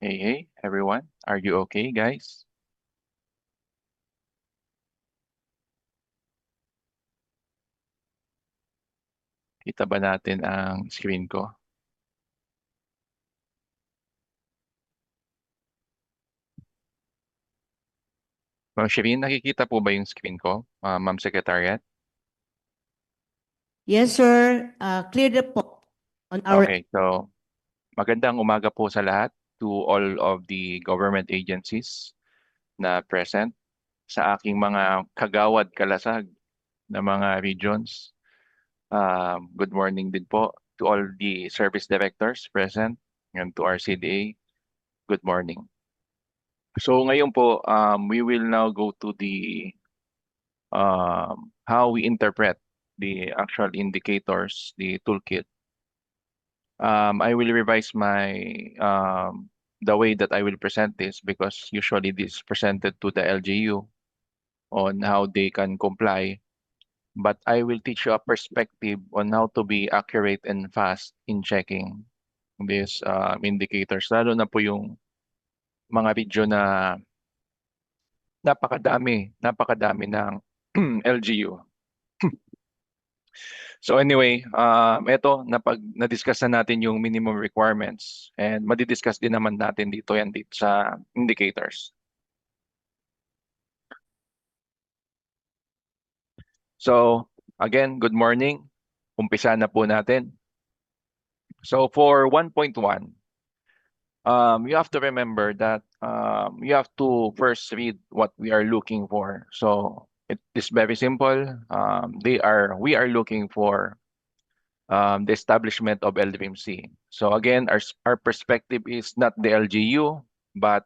Hey, everyone. Are you okay, guys? Kita ba natin ang screen ko? Ma'am Shireen, nakikita po ba yung screen ko, Ma'am Secretariat? Yes, sir. Clear the po on our. Okay, so magandang umaga po sa lahat to all of the government agencies na present sa aking mga kagawad kalasag na mga regions. Good morning din po to all the service directors present and to our CDA. Good morning. So ngayon po, we will now go to the how we interpret the actual indicators, the toolkit. I will revise the way that I will present this because usually this is presented to the LGU on how they can comply. But I will teach you a perspective on how to be accurate and fast in checking these indicators. Lalo na po yung mga video na napakadami ng LGU. So anyway, ito na-discuss na natin yung minimum requirements and madi-discuss din naman natin dito sa indicators. So again, good morning. Umpisa na po natin. So for 1.1, you have to remember that you have to first read what we are looking for. So it is very simple. We are looking for the establishment of LDMC. So again, our perspective is not the LGU, but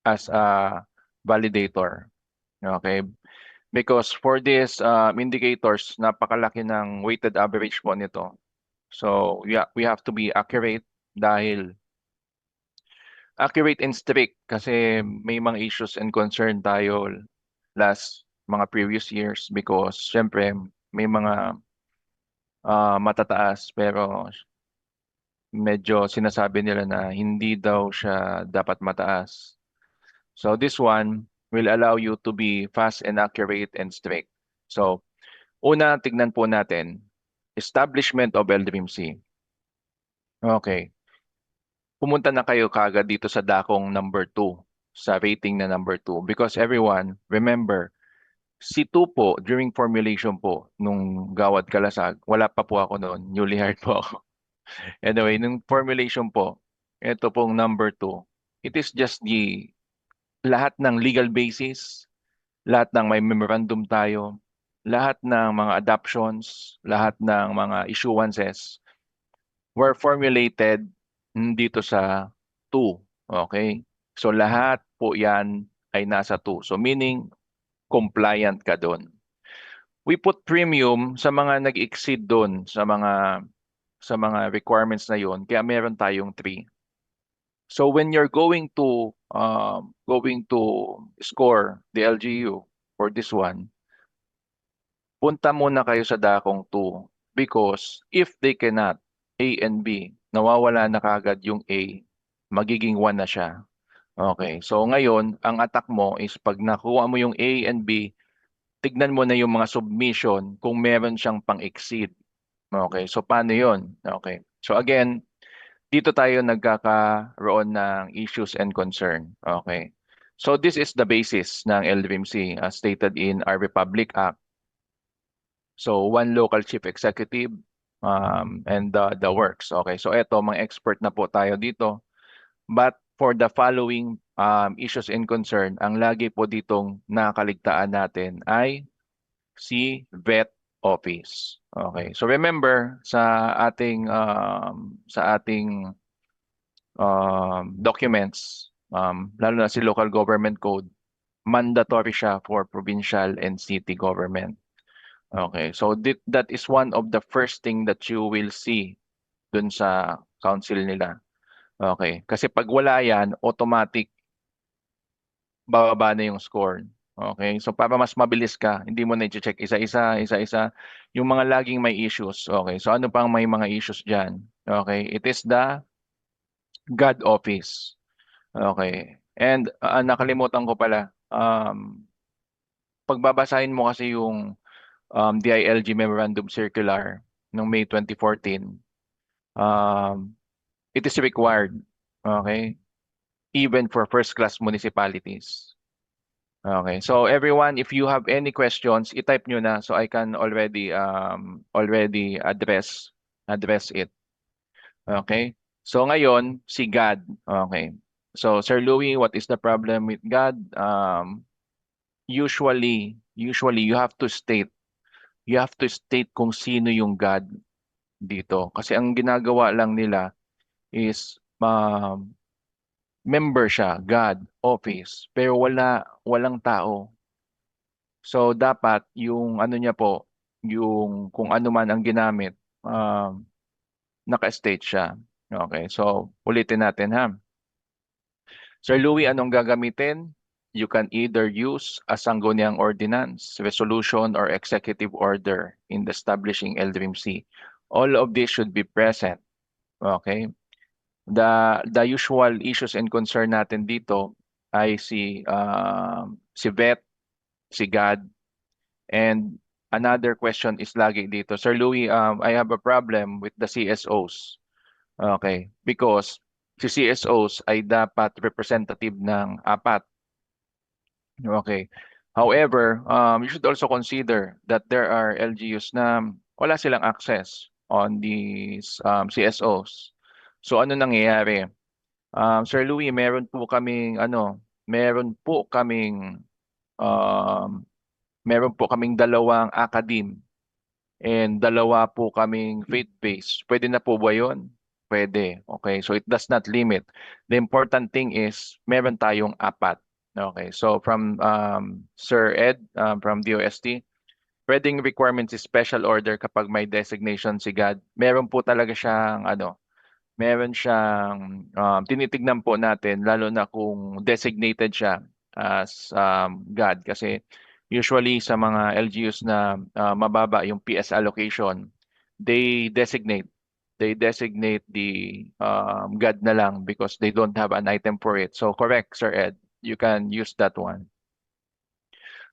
as a validator. Okay? Because for these indicators, napakalaki ng weighted average po nito. So we have to be accurate dahil accurate and strict kasi may mga issues and concern tayo last mga previous years because syempre may mga matataas pero medyo sinasabi nila na hindi daw siya dapat mataas. So this one will allow you to be fast and accurate and strict. So una, tignan po natin, establishment of LDMC. Okay. Pumunta na kayo kagad dito sa dakong number 2, sa rating na number 2. Because everyone, remember, si 2 po, during formulation po, nung Gawad Kalasag, wala pa po ako noon, newly hired po ako. Anyway, nung formulation po, ito pong number 2, it is just the lahat ng legal basis, lahat ng may memorandum tayo, lahat ng mga adoptions, lahat ng mga issuances were formulated dito sa 2. Okay? So lahat po yan ay nasa 2. So meaning compliant ka doon. We put premium sa mga nag-exceed doon sa mga requirements na yon kaya meron tayong 3. So when you're going to score the LGU for this one, punta muna kayo sa dakong 2 because if they cannot A and B, nawawala na kagad yung A, magiging 1 na siya. Okay, so ngayon, ang attack mo is pag nakuha mo yung A and B, tignan mo na yung mga submission kung meron siyang pang-exceed. Okay, so paano yon? Okay, so again, dito tayo nagkakaroon ng issues and concern. Okay. So this is the basis ng LDMC as stated in our Republic Act. So one local chief executive and the works. Okay. So eto, mga expert na po tayo dito. But for the following issues and concern, ang lagi po ditong nakaligtaan natin ay si vet office. Okay. So remember sa ating documents, lalo na si local government code, mandatory siya for provincial and city government. Okay, so that is one of the first thing that you will see dun sa council nila. Okay, kasi pag wala yan, automatic bababa na yung score. Okay, so para mas mabilis ka, hindi mo na i-check isa-isa, yung mga laging may issues. Okay, so ano pang may mga issues dyan? Okay, it is the God office. Okay. And nakalimutan ko pala, pagbabasahin mo kasi yung DILG Memorandum Circular noong May 2014, um, it is required, okay, even for first-class municipalities. Okay. So everyone, if you have any questions, i-type nyo na so I can already address it. Okay? So ngayon, si God. Okay. So Sir Louis, what is the problem with God? Usually you have to state kung sino yung God dito. Kasi ang ginagawa lang nila is member siya, God, office, pero walang tao. So dapat yung ano niya po, yung kung ano man ang ginamit, naka-state siya. Okay, so ulitin natin ha. Sir Louis, anong gagamitin? You can either use a Sangguniang Ordinance, Resolution, or Executive Order in establishing LDRIMC. All of this should be present. Okay? The usual issues and concern natin dito ay si VET, si GAD, and another question is lagi dito, Sir Louis, I have a problem with the CSOs. Okay, because si CSOs ay dapat representative ng apat. Okay. However, you should also consider that there are LGUs na wala silang access on these CSOs. So ano nangyayari? Sir Louis, um, meron po kaming dalawang academe and dalawa po kaming faith-based. Pwede na po ba yun? Pwede. Okay. So it does not limit. The important thing is meron tayong apat. Okay. So from Sir Ed from DOST, pwedeng requirements is special order kapag may designation si God. Meron po talaga siyang meron siyang tinitignan po natin lalo na kung designated siya as God kasi usually sa mga LGUs na mababa yung PS allocation, they designate the God na lang because they don't have an item for it. So correct, Sir Ed. You can use that one.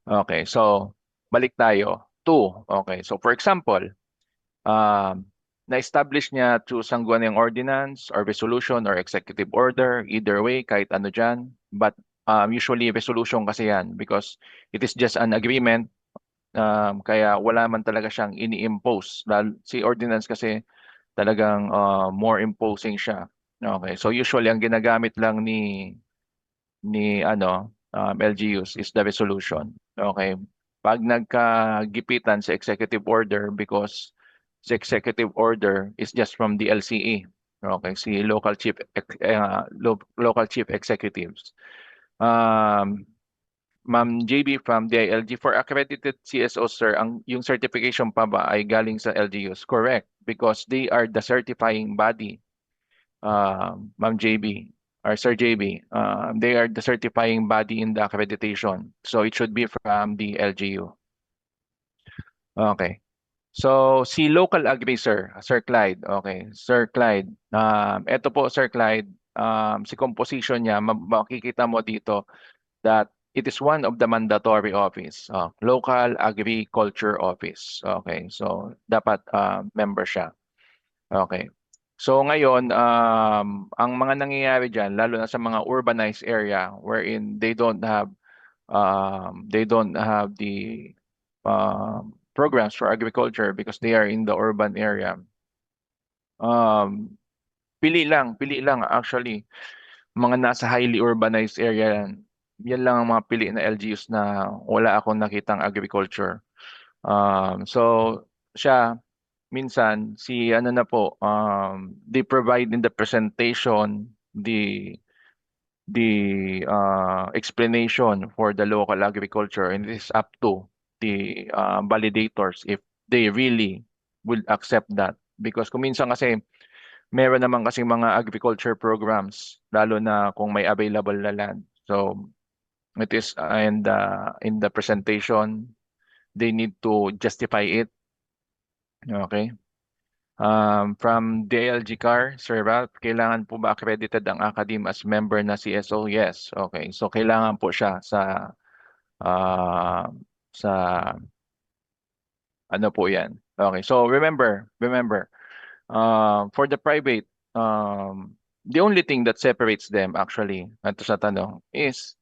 Okay, so balik tayo. Two. Okay, so for example, um, na-establish niya through Sangguniang Ordinance or Resolution or Executive Order, either way, kahit ano dyan. But usually resolution kasi yan because it is just an agreement, kaya wala man talaga siyang ini-impose. Si Ordinance kasi talagang more imposing siya. Okay, so usually ang ginagamit lang ni LGUs is the resolution. Okay. Pag nagkagipitan sa executive order because the executive order is just from the LCE. Okay, si local chief executives. Ma'am JB from DILG, for accredited CSO, sir, yung certification pa ba ay galing sa LGUs? Correct, because they are the certifying body, Ma'am JB or Sir JB. They are the certifying body in the accreditation. So it should be from the LGU. Okay. So si local agri, Sir Clyde. Okay, Sir Clyde. Ito po, Sir Clyde, si composition niya, makikita mo dito that it is one of the mandatory office, local agriculture office. Okay, so dapat member siya. Okay. So ngayon, ang mga nangyayari dyan, lalo na sa mga urbanized area wherein they don't have the programs for agriculture because they are in the urban area. Um, pili lang actually. Mga nasa highly urbanized area yan lang ang mga pili na LGUs na wala akong nakitang agriculture. So siya minsan si ano na po, they provide in the presentation the explanation for the local agriculture, and it is up to the validators if they really will accept that. Because kung minsan kasi meron naman kasi mga agriculture programs lalo na kung may available na land. So it is and in the presentation they need to justify it. Okay? From DLG CAR, Sir Ralph, kailangan po ba accredited ang academe as member na CSO? Yes. Okay. So kailangan po siya ah, sa ano po 'yan. Okay. So remember, for the private, the only thing that separates them actually, ito sa tanong, is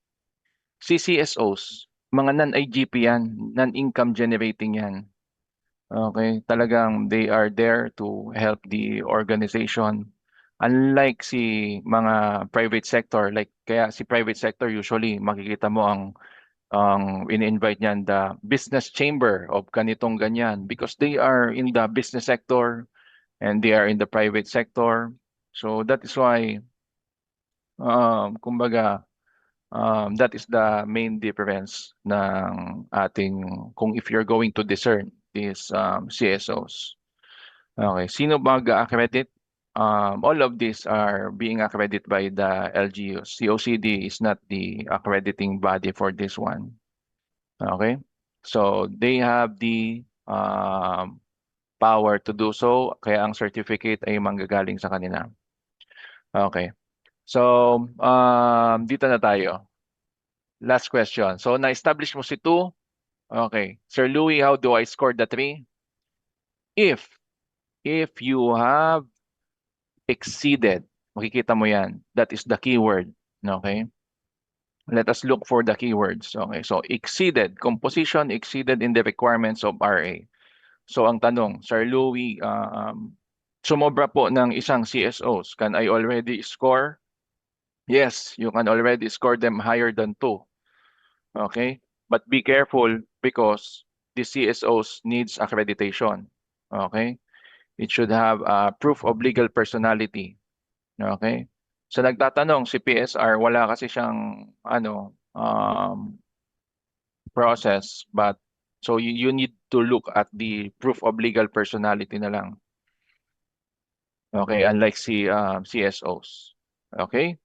CCSOs, mga non-IGP yan, non-income generating yan. Okay, talagang they are there to help the organization. Unlike si mga private sector, like kaya si private sector usually makikita mo ang ini-invite niyan the business chamber of ganitong ganyan because they are in the business sector and they are in the private sector. So that is why kumbaga that is the main difference ng ating kung if you're going to discern these CSOs. Okay, sino ba mag-accredit? All of these are being accredited by the LGUs. COCD is not the accrediting body for this one. Okay, so they have the power to do so, kaya ang certificate ay manggagaling sa kanila. Okay, so dito na tayo. Last question. So na-establish mo si 2. Okay, Sir Louis, how do I score the 3? If you have exceeded, makikita mo yan. That is the keyword. Okay? Let us look for the keywords. Okay, so exceeded, composition exceeded in the requirements of RA. So ang tanong, Sir Louis, sumobra po ng isang CSOs. Can I already score? Yes, you can already score them higher than 2. Okay? But be careful because the CSOs needs accreditation. Okay? It should have proof of legal personality. Okay? So nagtatanong si PSR, wala kasi siyang process, but so you need to look at the proof of legal personality na lang. Okay, unlike si CSOs. Okay?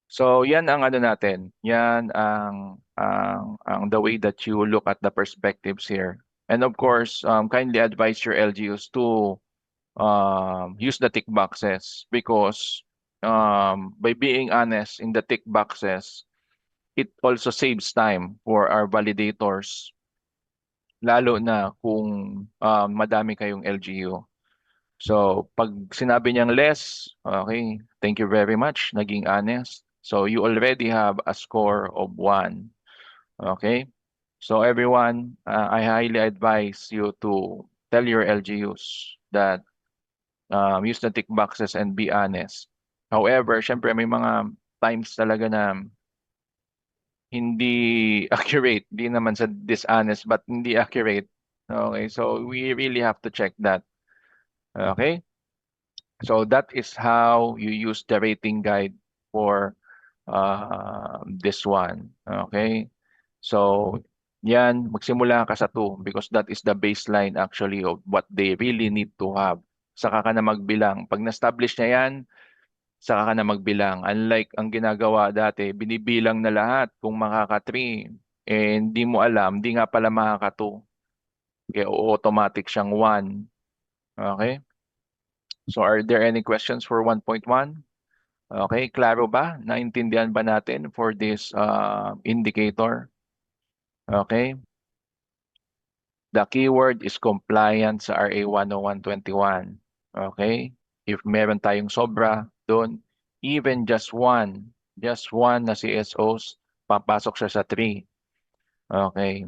So yan ang ano natin. Yan ang the way that you look at the perspectives here. And of course, kindly advise your LGUs to use the tick boxes because by being honest in the tick boxes, it also saves time for our validators, lalo na kung madami kayong LGU. So, pag sinabi niyang less, okay, thank you very much, naging honest. So, you already have a score of 1. Okay? So, everyone, I highly advise you to tell your LGUs that use the tick boxes and be honest. However, syempre may mga times talaga na hindi accurate, hindi naman sa dishonest, but hindi accurate. Okay, so we really have to check that. Okay? So that is how you use the rating guide for this one. Okay? So yan, magsimula ka sa 2 because that is the baseline actually of what they really need to have. Saka ka na magbilang. Pag na-establish na yan, saka ka na magbilang. Unlike ang ginagawa dati, binibilang na lahat kung makaka-3. Eh, hindi mo alam, hindi nga pala makaka-2. Kaya automatic siyang 1. Okay? So are there any questions for 1.1? Okay, klaro ba? Naintindihan ba natin for this indicator? Okay. The keyword is compliant sa RA 10121. Okay? If meron tayong sobra doon, even just one na CSOs, papasok siya sa 3. Okay.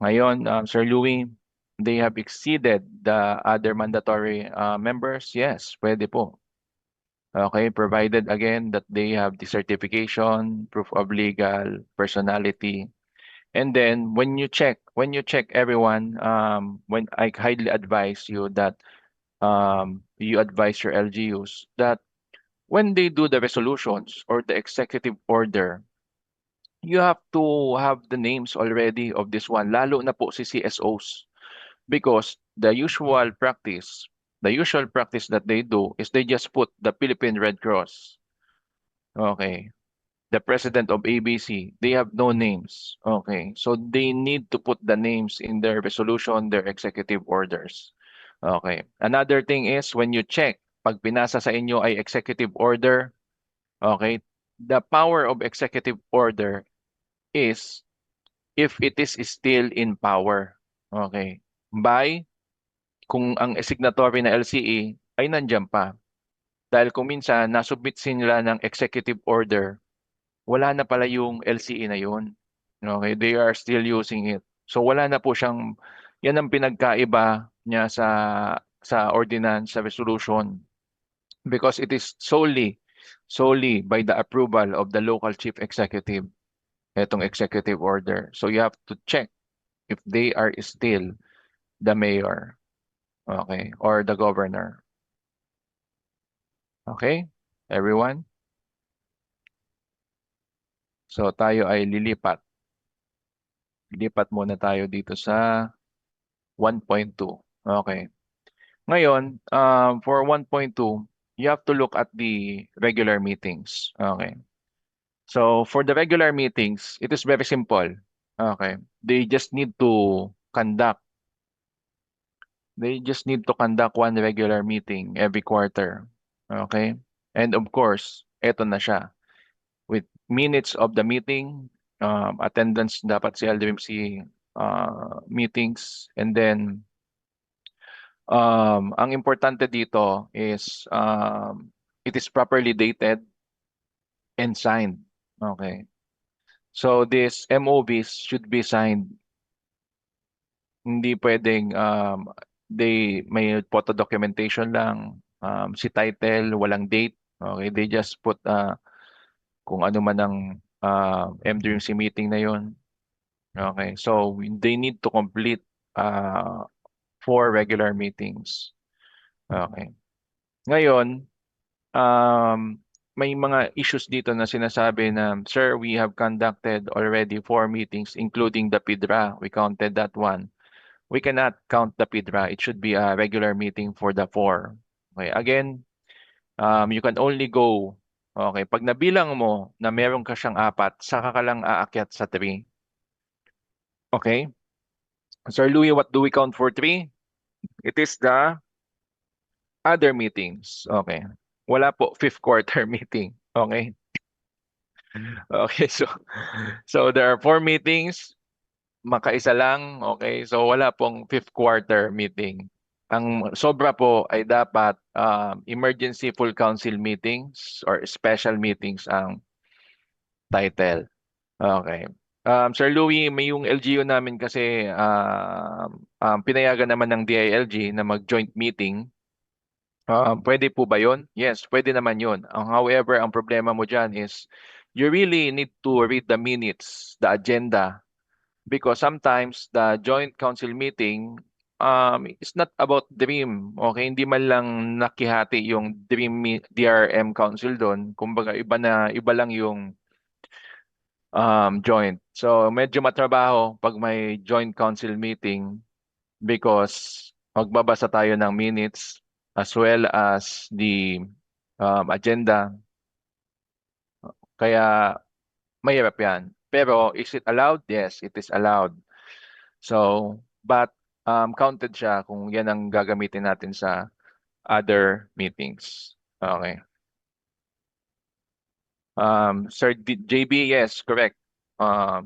Ngayon, Sir Louis, they have exceeded the other mandatory members? Yes, pwede po. Okay, provided again that they have the certification, proof of legal personality. And then when you check everyone, when I highly advise you that you advise your LGUs that when they do the resolutions or the executive order, you have to have the names already of this one, lalo na po si CSOs. Because the usual practice that they do is they just put the Philippine Red Cross. Okay. The president of ABC, they have no names. Okay. So they need to put the names in their resolution, their executive orders. Okay. Another thing is when you check, pag pinasa sa inyo ay executive order, okay, the power of executive order is if it is still in power. Okay. By kung ang signatory na LCE ay nandiyan pa. Dahil kung minsan nasubmit sila ng executive order, wala na pala yung LCE na yun. Okay, they are still using it. So wala na po siyang, yan ang pinagkaiba niya sa ordinance, sa resolution. Because it is solely by the approval of the local chief executive, etong executive order. So you have to check if they are still the mayor, okay, or the governor. Okay, everyone? So tayo ay lilipat. Lilipat muna tayo dito sa 1.2. Okay. Ngayon, for 1.2, you have to look at the regular meetings. Okay. So for the regular meetings, it is very simple. Okay. Conduct, they just need to conduct one regular meeting every quarter. Okay. And of course, eto na siya. With minutes of the meeting, attendance dapat si LDMC meetings, and then ang importante dito is it is properly dated and signed. Okay. So these MOVs should be signed. Hindi pwedeng may photo documentation lang, si title, walang date. Okay, they just put kung ano man ang MDRC meeting na yon. Okay, so they need to complete 4 regular meetings. Okay. Ngayon, um, may mga issues dito na sinasabi na, Sir, we have conducted already 4 meetings, including the PIDRA. We counted that one. We cannot count the PIDRA. It should be a regular meeting for the 4. Okay, again, you can only go, okay, pag nabilang mo na meron ka siyang 4, saka ka lang aakyat sa 3. Okay? Sir Louis, what do we count for 3? It is the other meetings. Okay. Wala po fifth quarter meeting. Okay. Okay, so there are 4 meetings, makaisa lang, okay? So wala pong fifth quarter meeting. Ang sobra po ay dapat emergency full council meetings or special meetings ang title. Okay. Sir Louie, may yung LGU namin kasi pinayagan naman ng DILG na mag-joint meeting. Pwede po ba yun? Yes, pwede naman yun. However, ang problema mo dyan is you really need to read the minutes, the agenda, because sometimes the joint council meeting is not about DREAM. Okay, hindi man lang nakihati yung DRM council doon. Kumbaga iba lang yung joint. So medyo matrabaho pag may joint council meeting because magbabasa tayo ng minutes as well as the agenda. Kaya mahirap yan. Pero is it allowed? Yes, it is allowed. So, but counted siya kung yan ang gagamitin natin sa other meetings. Okay. Sir JB, yes, correct.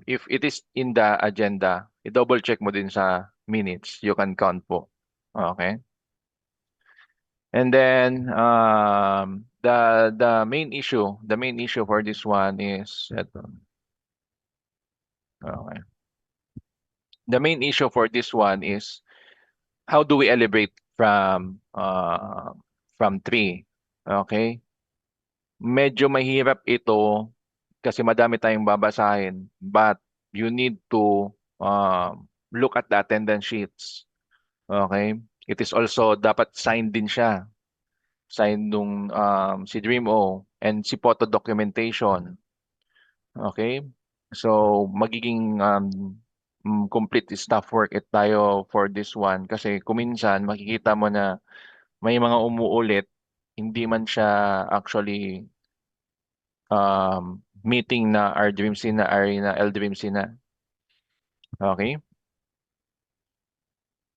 If it is in the agenda, i-double check mo din sa minutes. You can count po. Okay. And then the main issue for this one is ito. Okay. The main issue for this one is how do we elevate from 3? Okay? Medyo mahirap ito kasi madami tayong babasahin, but you need to look at the attendance sheets. Okay? It is also dapat signed din siya. Signed nung si DreamO and si photo documentation. Okay? So magiging complete staff work tayo for this one kasi kuminsan makikita mo na may mga umuulit, hindi man siya actually meeting na RDRIMC na LDRIMC na. Okay?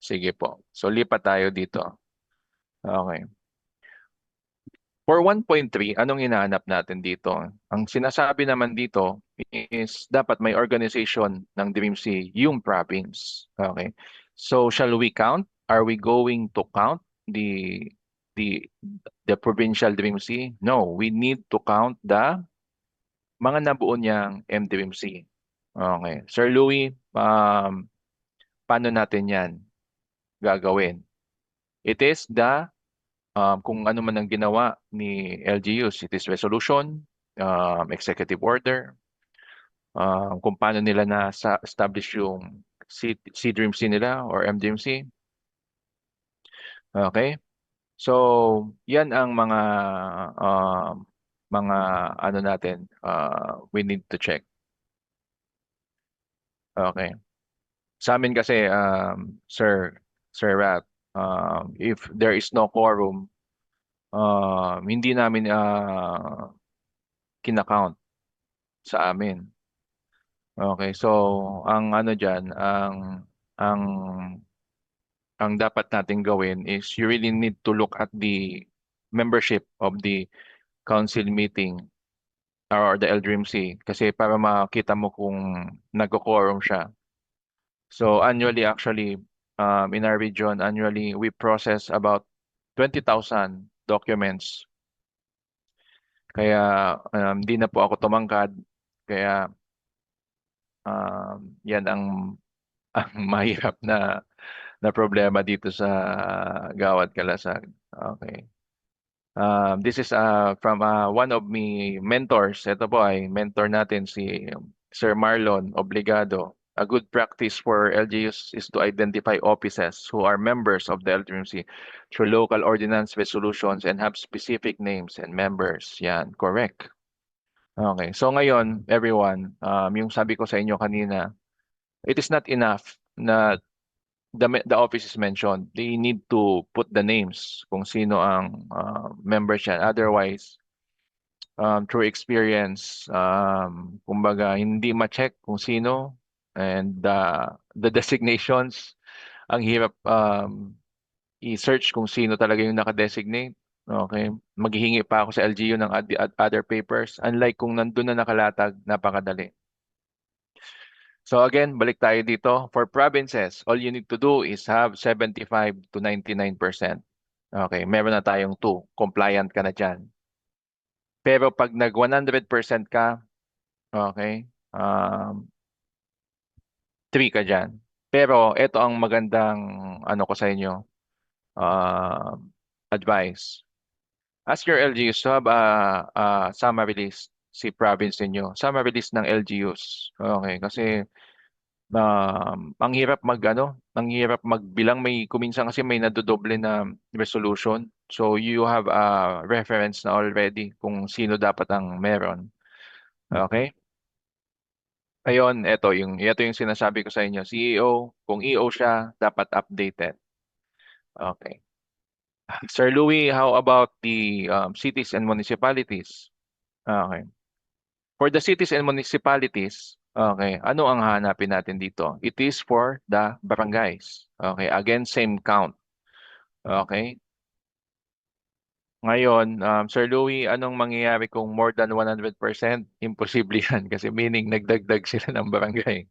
Sige po. So lipat tayo dito. Okay. For 1.3, anong hinahanap natin dito? Ang sinasabi naman dito is dapat may organization ng DreamC yung province. Okay. So shall we count? Are we going to count the the provincial DreamC? No, we need to count the mga nabuo niyang MDRIMC. Okay. Sir Louis, paano natin yan gagawin? It is kung ano man ang ginawa ni LGUs, it is resolution, executive order, kung paano nila na-establish yung C-DREAMC nila or MDRIMC. Okay? So, yan ang mga ano natin, we need to check. Okay. Sa amin kasi, Sir Rat, if there is no quorum, hindi namin kinakount sa amin. Okay, so ang ano diyan, ang ang dapat natin gawin is you really need to look at the membership of the council meeting or the LDRIMC kasi para makita mo kung nagko-quorum siya. So annually actually in our region annually we process about 20,000 documents. Kaya hindi na po ako tumangkad. Kaya yan ang ang mahirap na problema dito sa Gawad Kalasag. Okay. This is from one of my mentors. Ito po ay mentor natin si Sir Marlon Obligado. A good practice for LGUs is to identify offices who are members of the LGUC through local ordinance resolutions and have specific names and members. Yan, correct. Okay. So ngayon, everyone, yung sabi ko sa inyo kanina, it is not enough na the office is mentioned. They need to put the names kung sino ang members yan. Otherwise, through experience, kumbaga hindi ma-check kung sino and the designations, ang hirap i-search kung sino talaga yung naka-designate. Okay, maghihingi pa ako sa LGU ng other papers. Unlike kung nandun na nakalatag, napakadali. So again, balik tayo dito. For provinces, all you need to do is have 75 to 99%. Okay, meron na tayong 2. Compliant ka na dyan. Pero pag nag 100% ka, okay, 3 ka dyan. Pero ito ang magandang ano ko sa inyo, advice. Ask your LGUs to have a summary list si province ninyo. Summary list ng LGUs. Okay, kasi ang hirap ang hirap magbilang, may kuminsan kasi may nadodoble na resolution. So you have a reference na already kung sino dapat ang meron. Okay? Ayun, ito yung sinasabi ko sa inyo. CEO, kung EO siya, dapat updated. Okay. Sir Louis, how about the cities and municipalities? Okay. For the cities and municipalities, okay, ano ang hahanapin natin dito? It is for the barangays. Okay, again, same count. Okay. Ngayon, Sir Louis, anong mangyayari kung more than 100%? Imposible yan kasi meaning nagdagdag sila ng barangay.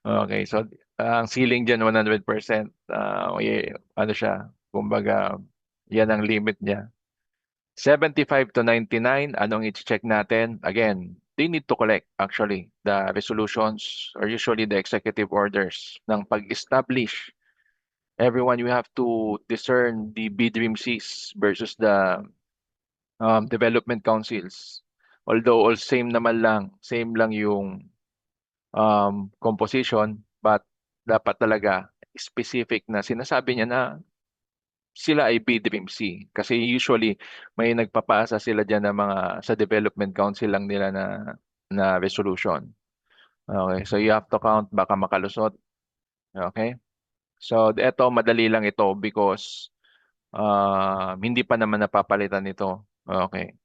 Okay, so ang ceiling dyan 100%. Ano siya, kumbaga, yan ang limit niya. 75 to 99, anong i-check natin? Again, they need to collect actually the resolutions or usually the executive orders ng pag-establish. Everyone, you have to discern the BDRIMCs versus the development councils. Although all same lang yung composition, but dapat talaga specific na sinasabi niya na sila ay BDRIMC. Kasi usually may nagpapasa sila dyan ng mga sa development council lang nila na resolution. Okay, so you have to count, baka makalusot. Okay? So eto, madali lang ito because hindi pa naman napapalitan ito. Okay.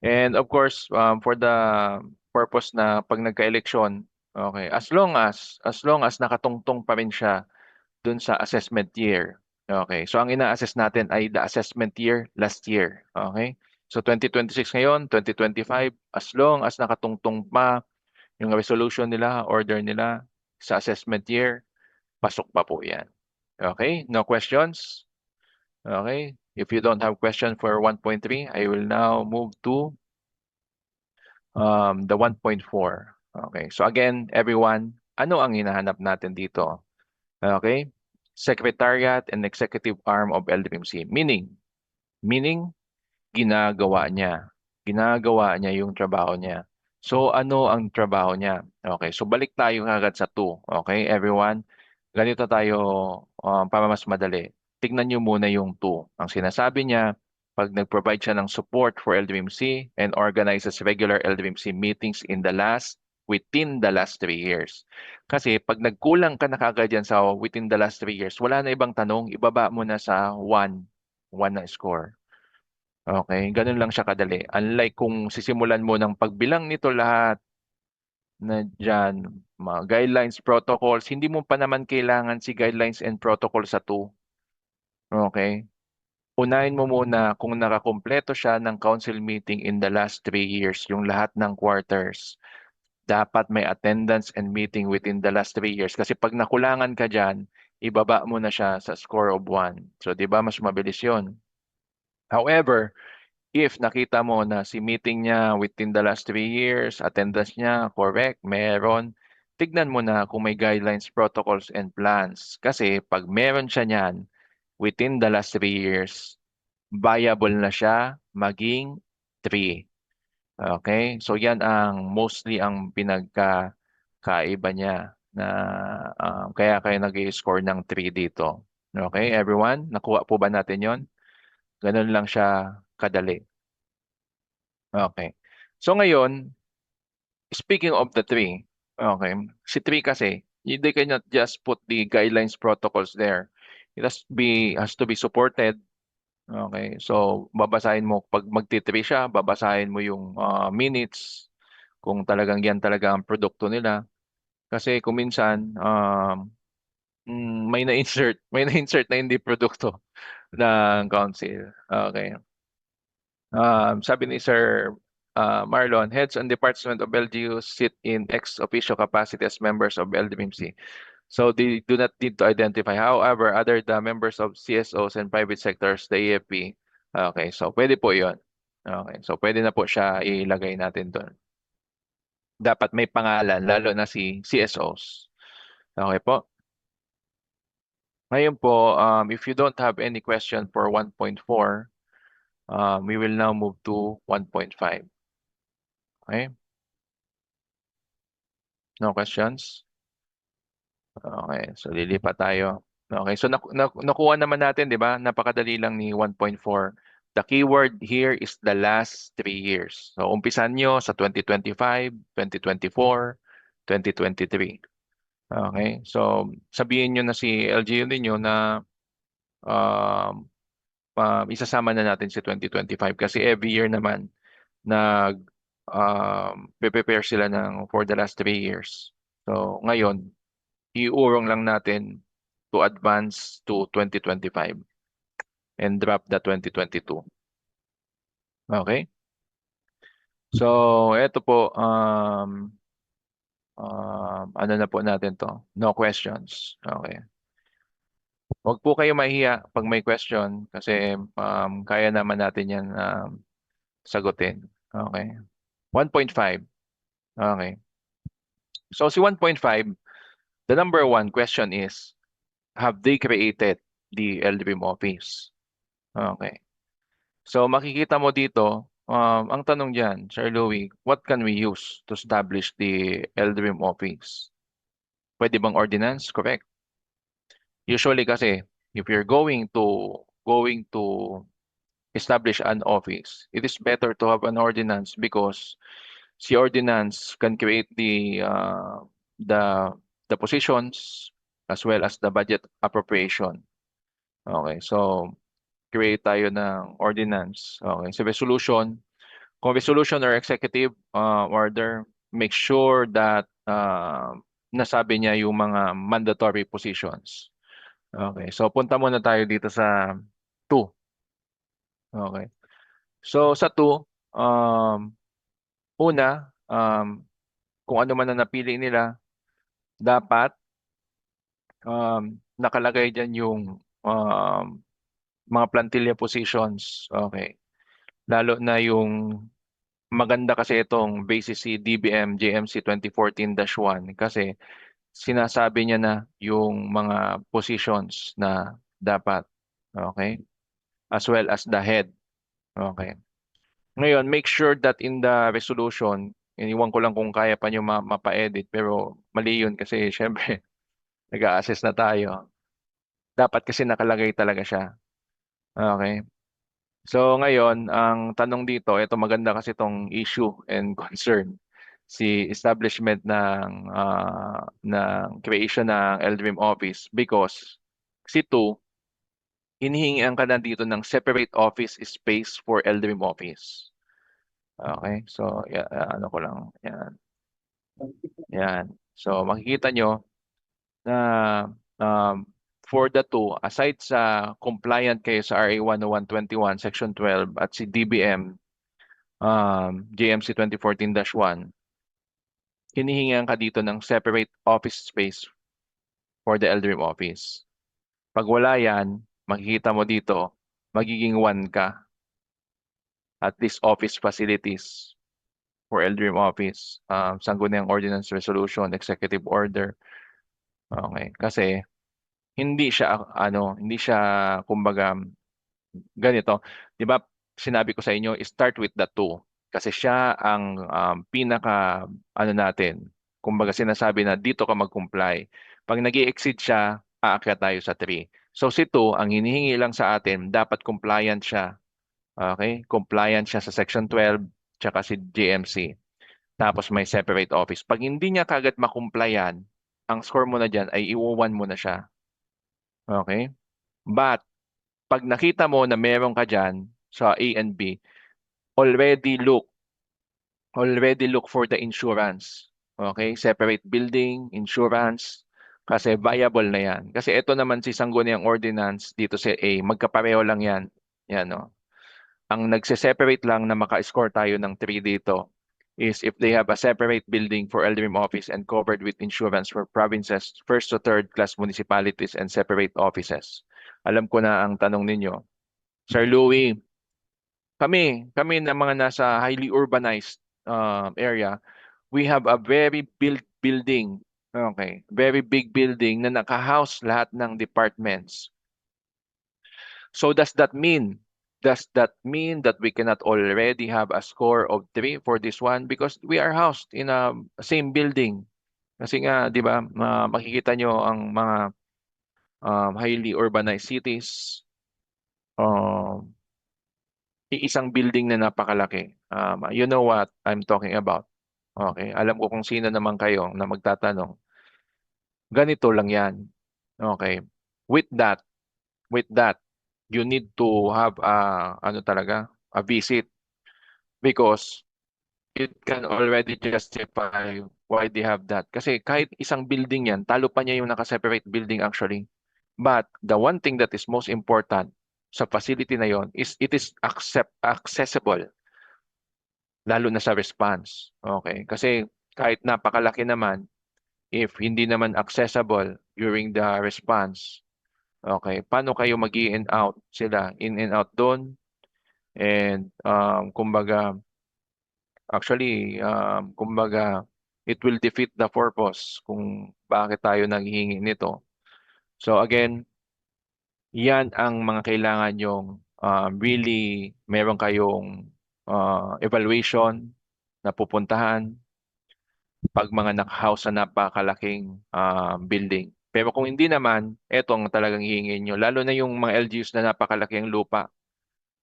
And of course, for the purpose na pag nagka-eleksyon, okay, as long as nakatungtong pa rin siya dun sa assessment year. Okay. So ang ina-assess natin ay the assessment year last year. Okay. So 2026 ngayon, 2025, as long as nakatungtong pa yung resolution nila, order nila sa assessment year, pasok pa po yan. Okay. No questions? Okay. If you don't have question for 1.3, I will now move to the 1.4. Okay. So again, everyone, ano ang hinahanap natin dito? Okay? Secretariat and executive arm of LDMC. Meaning, ginagawa niya. Ginagawa niya yung trabaho niya. So, ano ang trabaho niya? Okay, so balik tayo agad sa 2. Okay, everyone? Ganito tayo para mas madali. Tignan niyo muna yung 2. Ang sinasabi niya, pag nag-provide siya ng support for LDMC and organizes regular LDMC meetings within the last 3 years. Kasi pag nagkulang ka na kagad yan sa within the last 3 years, wala na ibang tanong, ibaba mo na sa 1. 1 na score. Okay, ganun lang siya kadali. Unlike kung sisimulan mo ng pagbilang nito lahat na dyan, mga guidelines, protocols, hindi mo pa naman kailangan si guidelines and protocols sa 2. Okay? Unahin mo muna kung nakakumpleto siya ng council meeting in the last 3 years, yung lahat ng quarters. Dapat may attendance and meeting within the last 3 years. Kasi pag nakulangan ka dyan, ibaba mo na siya sa score of 1. So, di ba, mas mabilis yon. However, if nakita mo na si meeting niya within the last 3 years, attendance niya, correct, meron, tignan mo na kung may guidelines, protocols, and plans. Kasi pag meron siya niyan, within the last 3 years, viable na siya maging 3. Okay? So yan ang mostly ang pinagkaiba niya na kaya kayo nag-score ng 3 dito. Okay, everyone? Nakuha po ba natin yon? Ganun lang siya kadali. Okay. So ngayon, speaking of the 3, okay, si 3 kasi, they cannot just put the guidelines protocols there. It has to be supported. Okay, so babasahin mo, pag magti-3 siya, babasahin mo yung minutes, kung talagang yan talaga ang produkto nila. Kasi kung minsan, may na-insert na hindi produkto ng council. Okay. Sabi ni Sir Marlon, heads and department of LGU sit in ex officio capacity as members of LDMC. So they do not need to identify. However, other the members of CSOs and private sectors, the AFP, okay, so pwede po yon. Okay, so pwede na po siya ilagay natin doon. Dapat may pangalan, lalo na si CSOs. Okay po. Ngayon po, if you don't have any question for 1.4, we will now move to 1.5. Okay? No questions? Okay, so lilipat tayo. Okay, so nakuha naman natin, di ba? Napakadali lang ni 1.4. The keyword here is the last 3 years. So umpisan nyo sa 2025, 2024, 2023. Okay, so sabihin nyo na si LGU ninyo na um, isasama na natin si 2025 kasi every year naman nag prepare sila for the last 3 years. So ngayon, iurong lang natin to advance to 2025 and drop the 2022. Okay? So, ito po, ano na po natin to? No questions. Okay. Huwag po kayo mahiya pag may question kasi kaya naman natin yan sagutin. Okay. 1.5. Okay. So, si 1.5, the number one question is, have they created the LDRIM office? Okay. So makikita mo dito, ang tanong diyan, Sir Louie, what can we use to establish the LDRIM office? Pwede bang ordinance? Correct. Usually kasi, if you're going to establish an office, it is better to have an ordinance because si ordinance can create the the positions as well as the budget appropriation. Okay, so create tayo ng ordinance. Okay, so resolution, kung resolution or executive order, make sure that nasabi niya yung mga mandatory positions. Okay. So punta muna tayo dito sa 2. Okay. So sa 2, una, kung ano man ang napili nila, dapat nakalagay diyan yung mga plantilla positions. Okay. Lalo na yung maganda kasi itong basis si DBM JMC 2014-1 kasi sinasabi niya na yung mga positions na dapat. Okay? As well as the head. Okay. Ngayon, make sure that in the resolution, iniwan ko lang kung kaya pa nyo mapa-edit, pero mali yun kasi syempre, nag-a-assess na tayo. Dapat kasi nakalagay talaga siya. Okay. So ngayon, ang tanong dito, ito maganda kasi itong issue and concern. Si establishment ng creation ng LDRIM office because si 2, hinihingian ka na dito ng separate office space for LDRIM office. Okay, so ano ko lang, yan. Yan. So makikita nyo na um, for the 2, aside sa compliant kayo sa RA 10121 Section 12 at si DBM JMC 2014-1, hinihingian ka dito ng separate office space for the LDRIM office. Pag wala yan, makikita mo dito, magiging 1 ka at least office facilities for LDRIM office, Sangguniang Ordinance Resolution, Executive Order. Okay, kasi hindi siya kumbaga ganito. 'Di ba? Sinabi ko sa inyo, start with the 2 kasi siya ang pinaka ano natin. Kumbaga sinasabi na dito ka mag-comply. Pag nag-exceed siya, aakyat tayo sa 3. So si 2, ang hinihingi lang sa atin, dapat compliant siya. Okay? Compliant siya sa Section 12 tsaka si GMC. Tapos may separate office. Pag hindi niya kagad makumplayan, ang score mo na dyan ay iuwan mo na siya. Okay? But, pag nakita mo na meron ka dyan sa A and B, already look, already look for the insurance. Okay? Separate building, insurance, kasi viable na yan. Kasi ito naman si Sangguniang Ordinance dito sa A, magkapareho lang yan. Yan, no? Ang nagse-separate lang na maka-score tayo ng 3 dito is if they have a separate building for LDRIM office and covered with insurance for provinces, first to third class municipalities and separate offices. Alam ko na ang tanong ninyo. Sir Louie, kami na mga nasa highly urbanized area, we have a very built building. Okay, very big building na naka-house lahat ng departments. So does that mean that we cannot already have a score of 3 for this one because we are housed in a same building? Kasi nga, 'di ba, makikita nyo ang mga highly urbanized cities, um, iisang building na napakalaki. You know what I'm talking about. Okay, alam ko kung sino naman kayo na magtatanong. Ganito lang 'yan. Okay. With that, with that, you need to have ano talaga, a visit because it can already justify why they have that. Kasi kahit isang building yan, talo pa niya yung naka-separate building actually. But the one thing that is most important sa facility na yon is it is accessible, lalo na sa response. Okay? Kasi kahit napakalaki naman, if hindi naman accessible during the response, okay, paano kayo mag in out sila? In and out doon. And kumbaga, actually, kumbaga, it will defeat the purpose kung bakit tayo naghihingi nito. So again, yan ang mga kailangan yung really meron kayong evaluation na pupuntahan pag mga nakahouse sa napakalaking building. Pero kung hindi naman, eto ang talagang hihingin nyo. Lalo na yung mga LGUs na napakalaking lupa.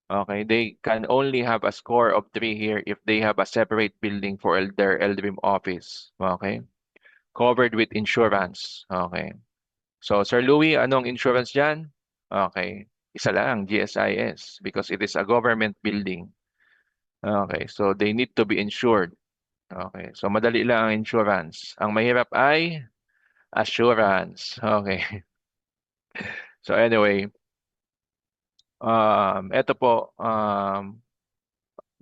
Okay, they can only have a score of 3 here if they have a separate building for their LDRIM office. Okay? Covered with insurance. Okay. So, Sir Louis, anong insurance dyan? Okay. Isa lang, GSIS, because it is a government building. Okay. So, they need to be insured. Okay. So, madali lang ang insurance. Ang mahirap ay assurance. Okay. So anyway, eto po,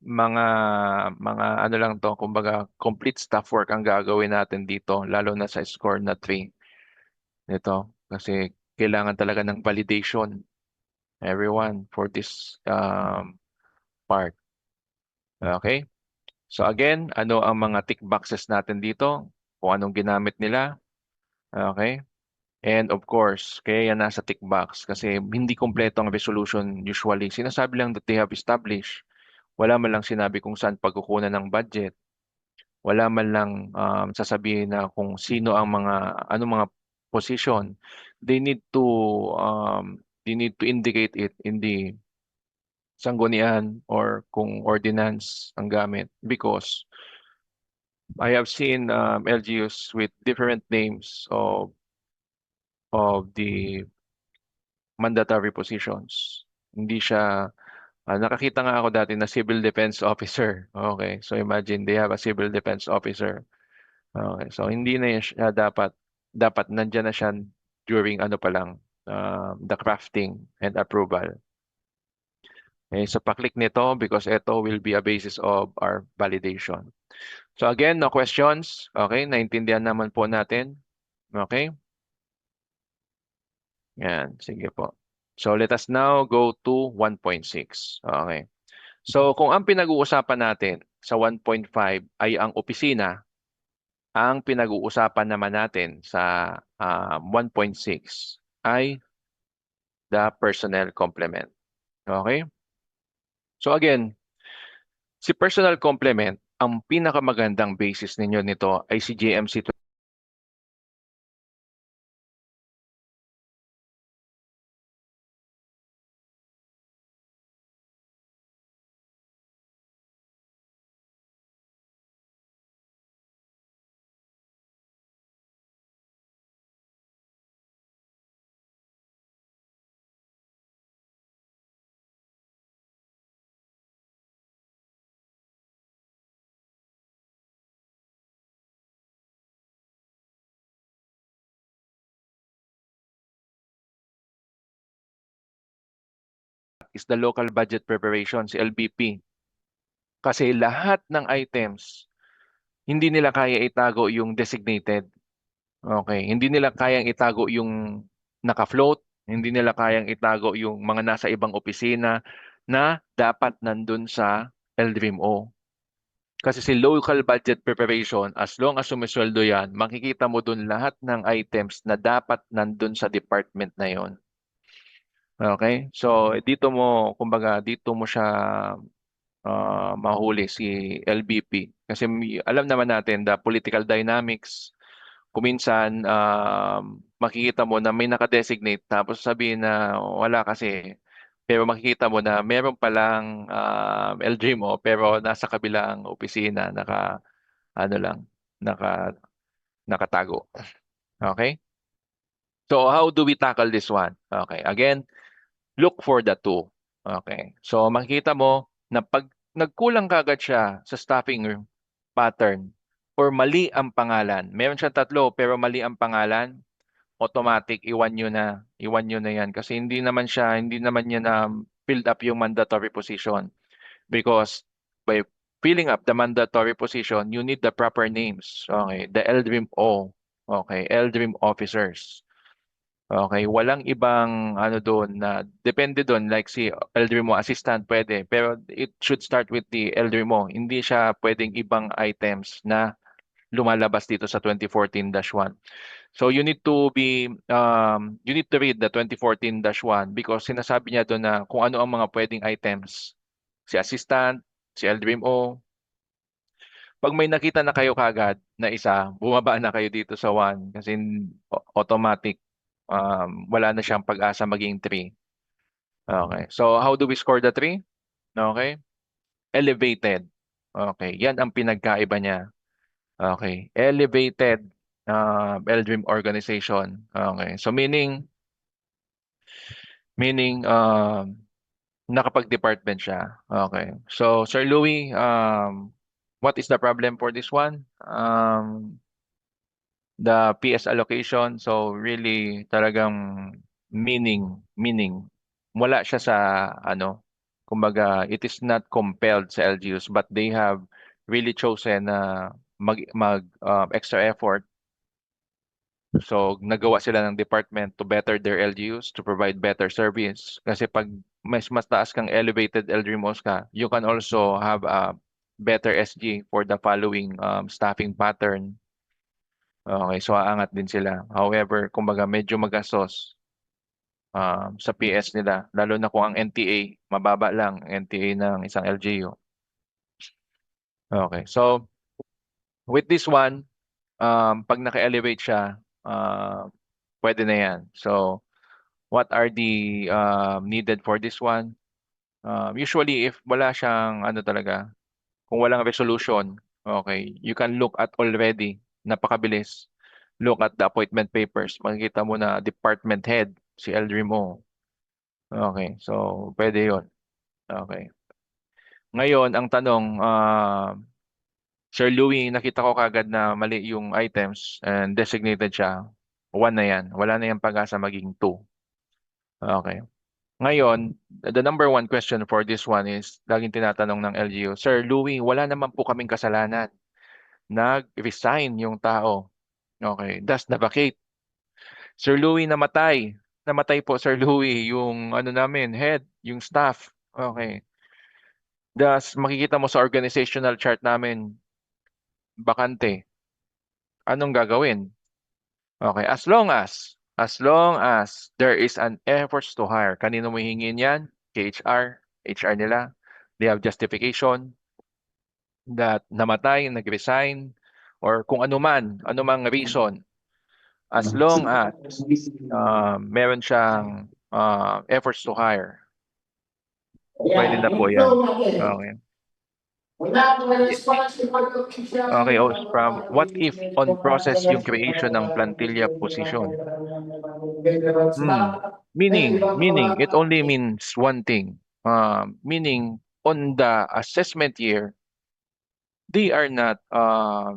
mga ano lang to, kumbaga complete staff work ang gagawin natin dito, lalo na sa score na 3 nito. Kasi kailangan talaga ng validation, everyone, for this part. Okay? So again, ano ang mga tick boxes natin dito? Kung anong ginamit nila. Okay? And of course, kaya yan nasa tick box kasi hindi kompleto ang resolution usually. Sinasabi lang that they have established. Wala man lang sinabi kung saan pagkukunan ng budget. Wala man lang sasabihin na kung sino ang ano mga position. They need to indicate it in the sanggunian or kung ordinance ang gamit because I have seen LGUs with different names of the mandatory positions. Hindi siya, nakakita nga ako dati na civil defense officer. Okay, so imagine they have a civil defense officer. Okay, so hindi na yan siya dapat nandiyan na siya during ano pa lang, the crafting and approval. Okay, so pa-click nito because ito will be a basis of our validation. So again, no questions. Okay, naintindihan naman po natin. Okay, yan, sige po. So let us now go to 1.6. Okay. So kung ang pinag-uusapan natin sa 1.5 ay ang opisina, ang pinag-uusapan naman natin sa 1.6 ay the personnel complement. Okay? So again, si personnel complement, ang pinakamagandang basis ninyo nito ay si JMC is the local budget preparation, si LBP. Kasi lahat ng items, hindi nila kaya itago yung designated. Okay, hindi nila kayang itago yung naka-float, hindi nila kayang itago yung mga nasa ibang opisina na dapat nandun sa LDRIMO. Kasi si local budget preparation, as long as sumisweldo yan, makikita mo dun lahat ng items na dapat nandun sa department na yon. Okay? So, kumbaga, dito mo siya mahuli si LBP. Kasi alam naman natin, the political dynamics, kuminsan makikita mo na may nakadesignate tapos sabihin na wala kasi pero makikita mo na meron palang LGMO pero nasa kabilang opisina ano lang naka nakatago. Okay? So how do we tackle this one? Okay, again, look for the two. Okay. So makikita mo na pag nagkulang kagad siya sa staffing pattern or mali ang pangalan. Meron siyang tatlo pero mali ang pangalan, automatic iwan nyo na yan kasi hindi naman niya na filled up yung mandatory position because by filling up the mandatory position you need the proper names. Okay, the LDRIM O. Okay, LDRIM officers. Okay, walang ibang ano doon na depende doon like si elder mo assistant pwede pero it should start with the elder mo. Hindi siya pwedeng ibang items na lumalabas dito sa 2014-1. So you need to read the 2014-1 because sinasabi niya doon na kung ano ang mga pwedeng items. Si assistant, si elder mo. Pag may nakita na kayo kagad na isa, bumaba na kayo dito sa 1 kasi automatic wala na siyang pag-asa maging 3. Okay. So how do we score the 3? Okay. Elevated. Okay. Yan ang pinagkaiba niya. Okay. Elevated LDRIM organization. Okay. So meaning nakapag-department siya. Okay. So Sir Louis, what is the problem for this one? The PS allocation. So really talagang Meaning, wala siya sa ano, kumbaga, it is not compelled sa LGUs, but they have really chosen na mag extra effort. So, nagawa sila ng department to better their LGUs, to provide better service. Kasi pag mas taas kang elevated LDRIMOS ka, you can also have a better SG for the following staffing pattern. Okay, so aangat din sila. However, kumbaga medyo magastos sa PS nila, lalo na kung ang NTA, mababa lang NTA ng isang LGU. Okay, so with this one, pag naka-elevate siya, pwede na yan. So, what are the needed for this one? Usually, if wala siyang ano talaga, kung walang resolution, okay, you can look at already, napakabilis. Look at the appointment papers. Makikita mo na department head, si Eldrin mo. Okay, so pwede yon. Okay. Ngayon, ang tanong, Sir Louie, nakita ko kagad na mali yung items and designated siya. One na yan. Wala na yung pag-asa maging two. Okay. Ngayon, the number one question for this one is, laging tinatanong ng LGU, Sir Louie, wala naman po kaming kasalanan. Nag-resign yung tao. Okay. Thus, na-vacate. Sir Louie, namatay. Namatay po, Sir Louie, yung ano namin, head, yung staff. Okay. Thus, makikita mo sa organizational chart namin, bakante. Anong gagawin? Okay, as long as there is an efforts to hire, kanino mo hingin yan? Kay HR nila. They have justification that namatay, nag-resign, or kung anumang reason, as long as meron siyang efforts to hire, pwede na po yan. Okay. Okay, from what if on process yung creation ng plantilla position? Meaning, it only means one thing. Meaning, on the assessment year, they are not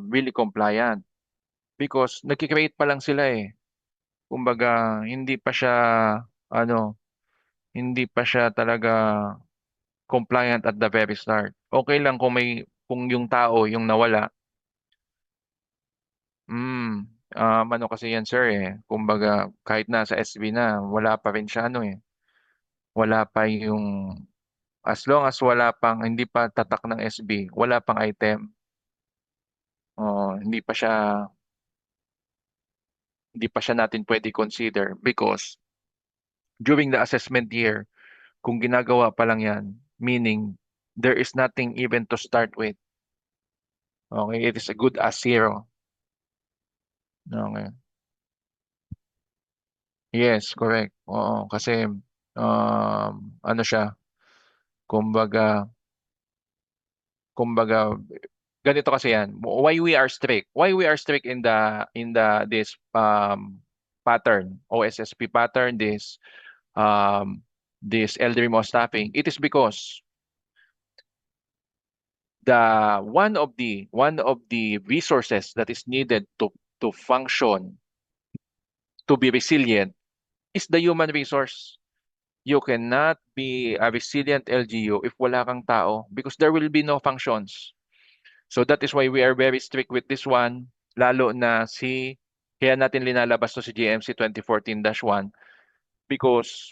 really compliant because nagki-create pa lang sila eh. Kumbaga, ano, hindi pa siya talaga compliant at the very start. Okay lang kung yung tao yung nawala. Ano kasi yan sir eh. Kumbaga, kahit nasa SB na, wala pa rin siya ano eh. Wala pa yung as long as wala pang hindi pa tatak ng SB, wala pang item. Hindi pa siya natin pwede consider because during the assessment year, kung ginagawa pa lang 'yan, meaning there is nothing even to start with. Okay, it is a good as zero. Okay. Yes, correct. Oo, kasi ano siya, kumbaga kumbaga ganito kasi yan. Why we are strict? Why we are strict in the this pattern, OSSP pattern, this elderly mo staffing? It is because the one of the resources that is needed to function, to be resilient, is the human resource. You cannot be a resilient LGU if wala kang tao because there will be no functions. So that is why we are very strict with this one, lalo na kaya natin linalabas to si GMC 2014-1 because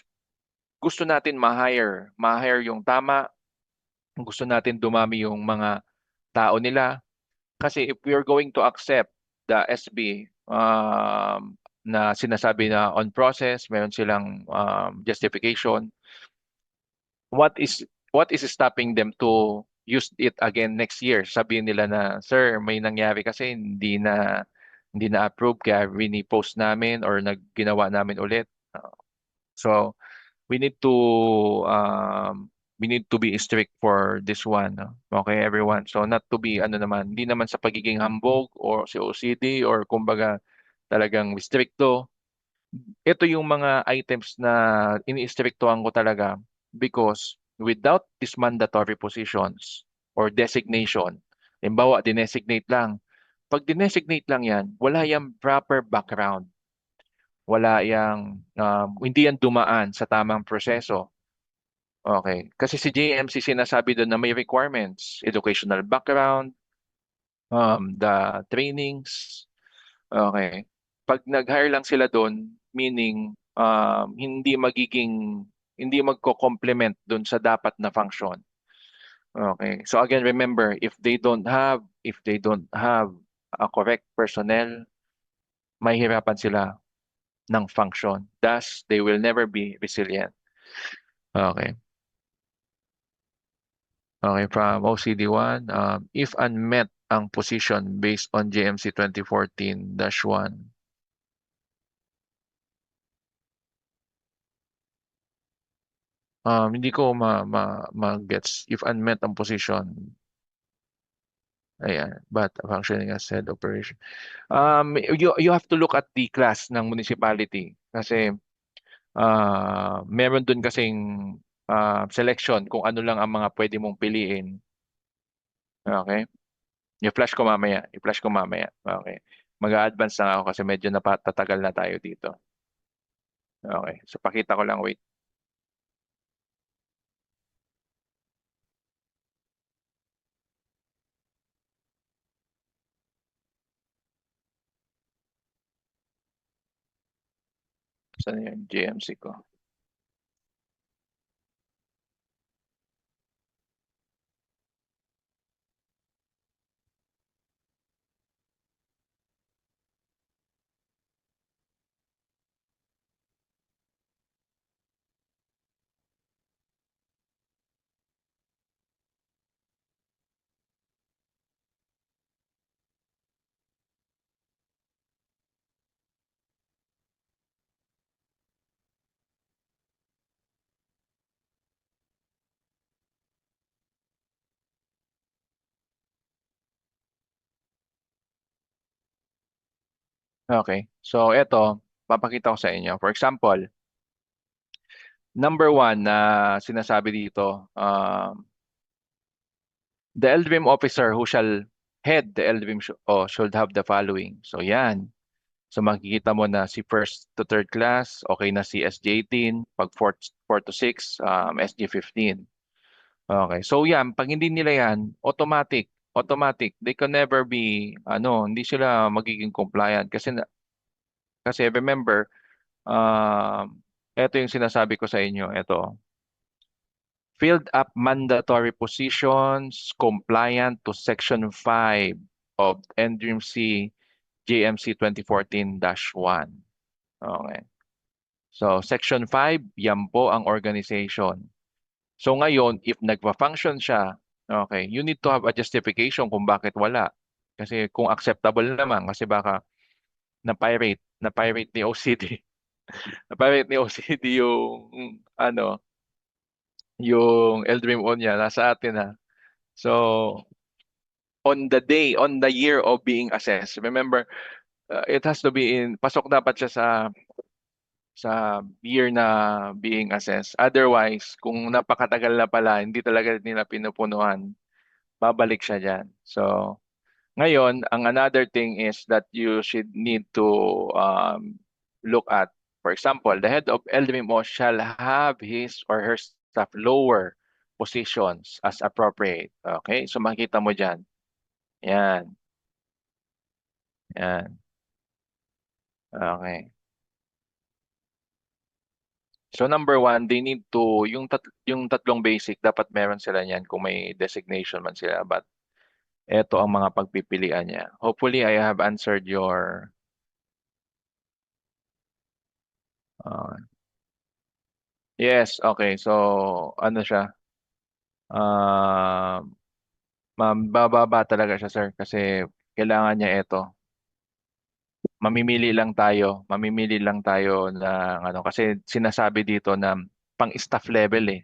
gusto natin ma-hire yung tama, gusto natin dumami yung mga tao nila. Kasi if we are going to accept the SB na sinasabi na on process, meron silang justification, what is stopping them to use it again next year? Sabihin nila na, sir, may nangyari kasi hindi na approve kaya rini-post namin or nagginawa namin ulit. So we need to be strict for this one. No? Okay, everyone. So not to be hindi naman sa pagiging hambog or si OCD or kumbaga talagang restricto. Ito yung mga items na ini-strictoan ko talaga because without these mandatory positions or designation, halimbawa, dinesignate lang. Pag dinesignate lang yan, wala yung proper background. wala yang, hindi yan dumaan sa tamang proseso. Okay. Kasi si JMC sinasabi doon na may requirements, educational background, the trainings. Okay. Pag nag-hire lang sila doon, meaning hindi magko-complement doon sa dapat na function. Okay. So again, remember, if they don't have a correct personnel, mahihirapan sila ng function. Thus, they will never be resilient. Okay. Okay, from OCD1, if unmet ang position based on JMC 2014-1, hindi ko ma-gets. If unmet ang position, ayan, but functioning as head operation. You have to look at the class ng municipality kasi meron dun kasing selection kung ano lang ang mga pwede mong piliin. Okay? I-flash ko mamaya. Okay. Mag-a-advance na ako kasi medyo napatatagal na tayo dito. Okay. So pakita ko lang, wait. Saan yung JMC ko? Okay. So ito, papakita ko sa inyo. For example, number one na sinasabi dito, the LDRIM officer who shall head the LDRIM should have the following. So yan. So makikita mo na si first to third class, okay na si SJ18, pag fourth to 6, SJ15. Okay. So yan, pag hindi nila yan, automatic. They can never be, hindi sila magiging compliant. Kasi remember, ito yung sinasabi ko sa inyo, ito. Filled up mandatory positions compliant to Section 5 of NDRIMC JMC 2014-1. Okay. So, Section 5, yan po ang organization. So ngayon, if nagpa-function siya, okay, you need to have a justification kung bakit wala. Kasi kung acceptable naman, kasi baka na-pirate ni OCD. Na-pirate ni OCD yung Eldrim On niya, nasa atin ha. So, on the year of being assessed, remember, it has to be pasok dapat siya sa year na being assessed. Otherwise, kung napakatagal na pala, hindi talaga nila pinupunuan, babalik siya dyan. So, ngayon, ang another thing is that you should need to look at, for example, the head of LMO shall have his or her staff lower positions as appropriate. Okay? So, makita mo dyan. Yan. Yan. Okay. So number one, they need to, yung tatlong basic, dapat meron sila niyan kung may designation man sila. But eto ang mga pagpipilian niya. Hopefully, I have answered your uh, yes, okay. So ano siya? Uh, bababa talaga siya, sir, kasi kailangan niya ito. Mamimili lang tayo ng ano kasi sinasabi dito na pang staff level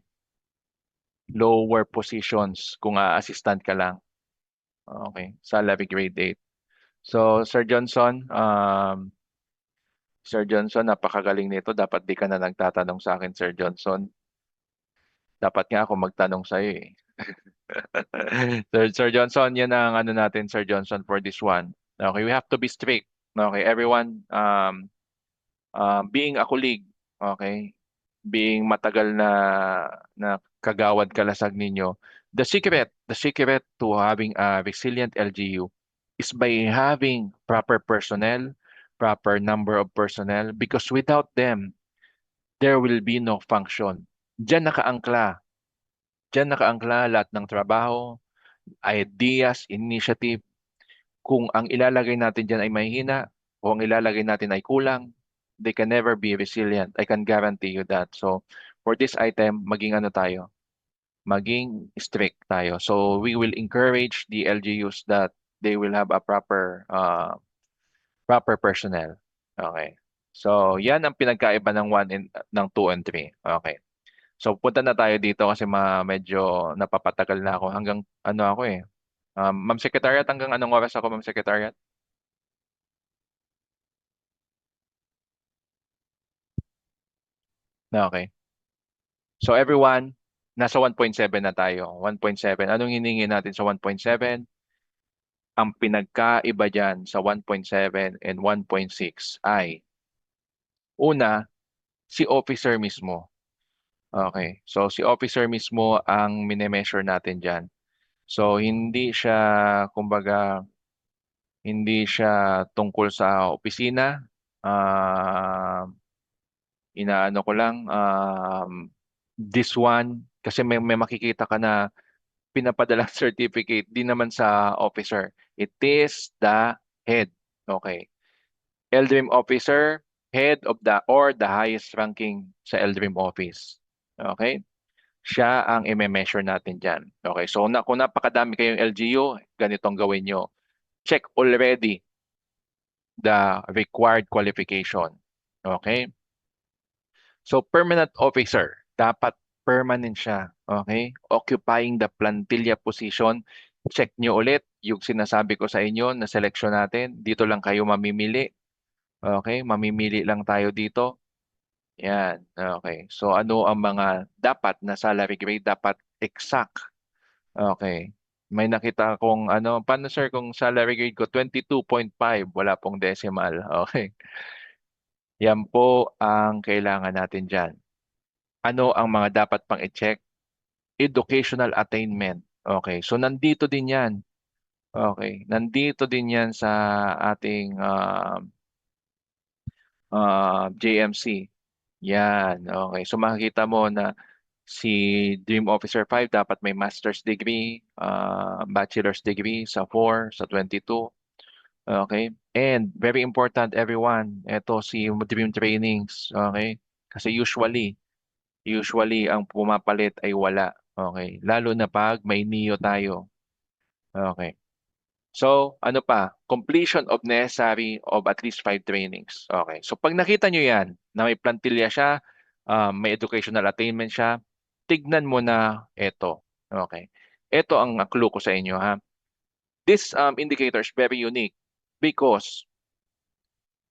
lower positions kung assistant ka lang. Okay, salary grade 8. So, Sir Johnson, napakagaling nito. Dapat di ka na nagtatanong sa akin, Sir Johnson. Dapat nga ako magtanong sa iyo eh. Sir Johnson, yan ang ano natin, Sir Johnson, for this one. Okay, we have to be strict. Okay, everyone, being a colleague, okay, being matagal na kagawad kalasag ninyo, the secret to having a resilient LGU is by having proper personnel, proper number of personnel, because without them, there will be no function. Diyan nakaangkla. Diyan nakaangkla lahat ng trabaho, ideas, initiative. Kung ang ilalagay natin diyan ay mahihina, o ang ilalagay natin ay kulang, they can never be resilient. I can guarantee you that. So, for this item, maging ano tayo? Maging strict tayo. So, we will encourage the LGUs that they will have a proper personnel. Okay. So, yan ang pinagkaiba ng 1 and ng 2 and 3. Okay. So, punta na tayo dito kasi medyo napapatagal na ako hanggang ano ako eh. Ma'am Secretariat, hanggang anong oras ako, Ma'am Secretariat? Okay. So everyone, nasa 1.7 na tayo. 1.7. Anong hiningi natin sa 1.7? Ang pinagkaiba dyan sa 1.7 and 1.6 ay, una, si officer mismo. Okay. So si officer mismo ang minemeasure natin dyan. So kumbaga, hindi siya tungkol sa opisina. Ah, inaano ko lang, this one, kasi may makikita ka na pinapadalang certificate, di naman sa officer. It is the head. Okay. LDRIM officer, head of the or the highest ranking sa LDRIM office. Okay? Siya ang i-measure natin dyan. Okay. So kung napakadami kayong LGU, ganitong gawin nyo. Check already the required qualification. Okay? So permanent officer, dapat permanent siya. Okay? Occupying the plantilla position. Check nyo ulit yung sinasabi ko sa inyo na selection natin. Dito lang kayo mamimili. Okay? Mamimili lang tayo dito. Yan. Okay. So ano ang mga dapat na salary grade? Dapat exact. Okay. May nakita akong paano sir kung salary grade ko 22.5, wala pong decimal. Okay. Yan po ang kailangan natin dyan. Ano ang mga dapat pang i-check? Educational attainment. Okay, so nandito din yan. Okay, nandito din yan sa ating JMC. Yan, okay. So makikita mo na si Dream Officer 5 dapat may master's degree, bachelor's degree sa 4, sa 22. Okay? And very important everyone, ito si Dream Trainings. Okay? Kasi usually ang pumapalit ay wala. Okay. Lalo na pag may NEO tayo. Okay. So, ano pa? Completion of necessary of at least 5 trainings. Okay. So, pag nakita nyo yan, na may plantilla siya, may educational attainment siya, tignan mo na ito. Okay. Ito ang clue ko sa inyo, ha? This indicator is very unique because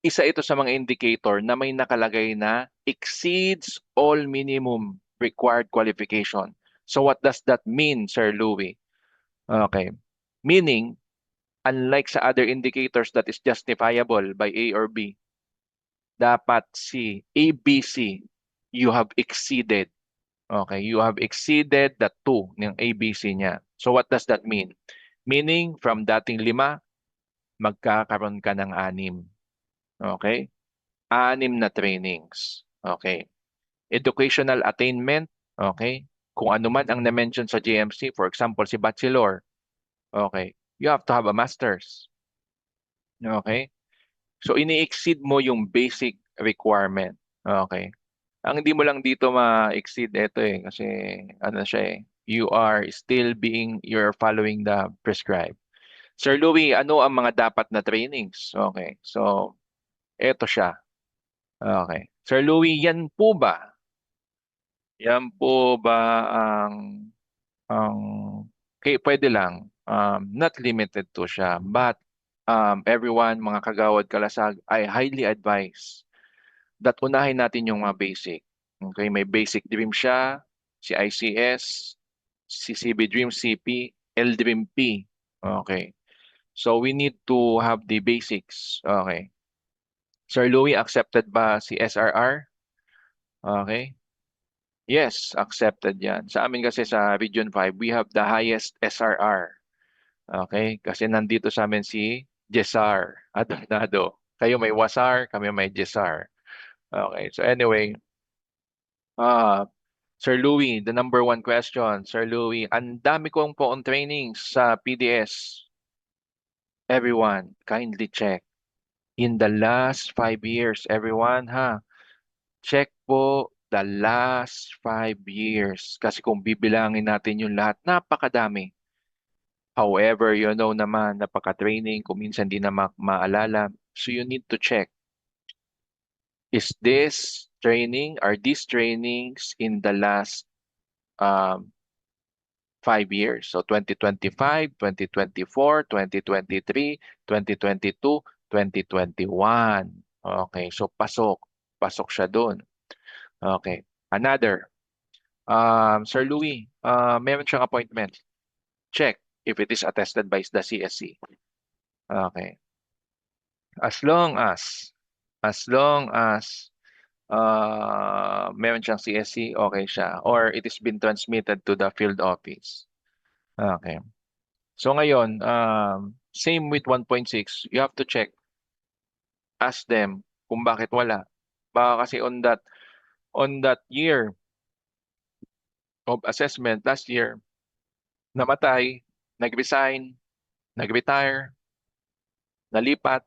isa ito sa mga indicator na may nakalagay na exceeds all minimum required qualification. So what does that mean, Sir Louis? Okay. Meaning, unlike sa other indicators that is justifiable by A or B, dapat si ABC, you have exceeded. Okay, you have exceeded the 2 ng ABC niya. So what does that mean? Meaning, from dating 5, magkakaroon ka ng 6. Okay? 6 na trainings. Okay. Educational attainment. Okay. Kung ano man ang na-mention sa JMC, for example, si Bachelor. Okay. You have to have a master's. Okay. So, ini-exceed mo yung basic requirement. Okay. Ang hindi mo lang dito ma-exceed, ito eh. Kasi, ano siya eh. You're following the prescribed. Sir Louis, ano ang mga dapat na trainings? Okay. So, ito siya. Okay. Sir Louis, yan po ba? Yan po ba ang pwede lang, not limited to siya, but everyone, mga kagawad kalasag, I highly advise that unahin natin yung mga basic. Okay, may basic dream siya, si ICS, si CB Dream CP, L Dream P. Okay. So we need to have the basics. Okay. Sir Louis, accepted ba si SRR? Okay. Yes, accepted yan. Sa amin kasi sa Region 5, we have the highest SRR. Okay? Kasi nandito sa amin si Jesar Adornado. Kayo may Wasar, kami may Jesar. Okay. So anyway, uh, Sir Louis, the number one question. Sir Louis, ang dami kong po on trainings sa PDS. Everyone, kindly check. In the last 5 years, everyone, ha? Check po the last 5 years. Kasi kung bibilangin natin yung lahat, napakadami. However, you know naman, napaka-training, kung minsan di na maalala. So you need to check. Is this training, are these trainings in the last um, 5 years? So 2025, 2024, 2023, 2022, 2021. Okay, so pasok. Pasok siya doon. Okay. Another. Sir Louis, meron siyang appointment. Check if it is attested by the CSC. Okay. As long as meron siyang CSC, okay siya. Or it is been transmitted to the field office. Okay. So ngayon, same with 1.6, you have to check. Ask them kung bakit wala. Baka kasi on that year of assessment last year, namatay, nag-resign, nag-retire, nalipat,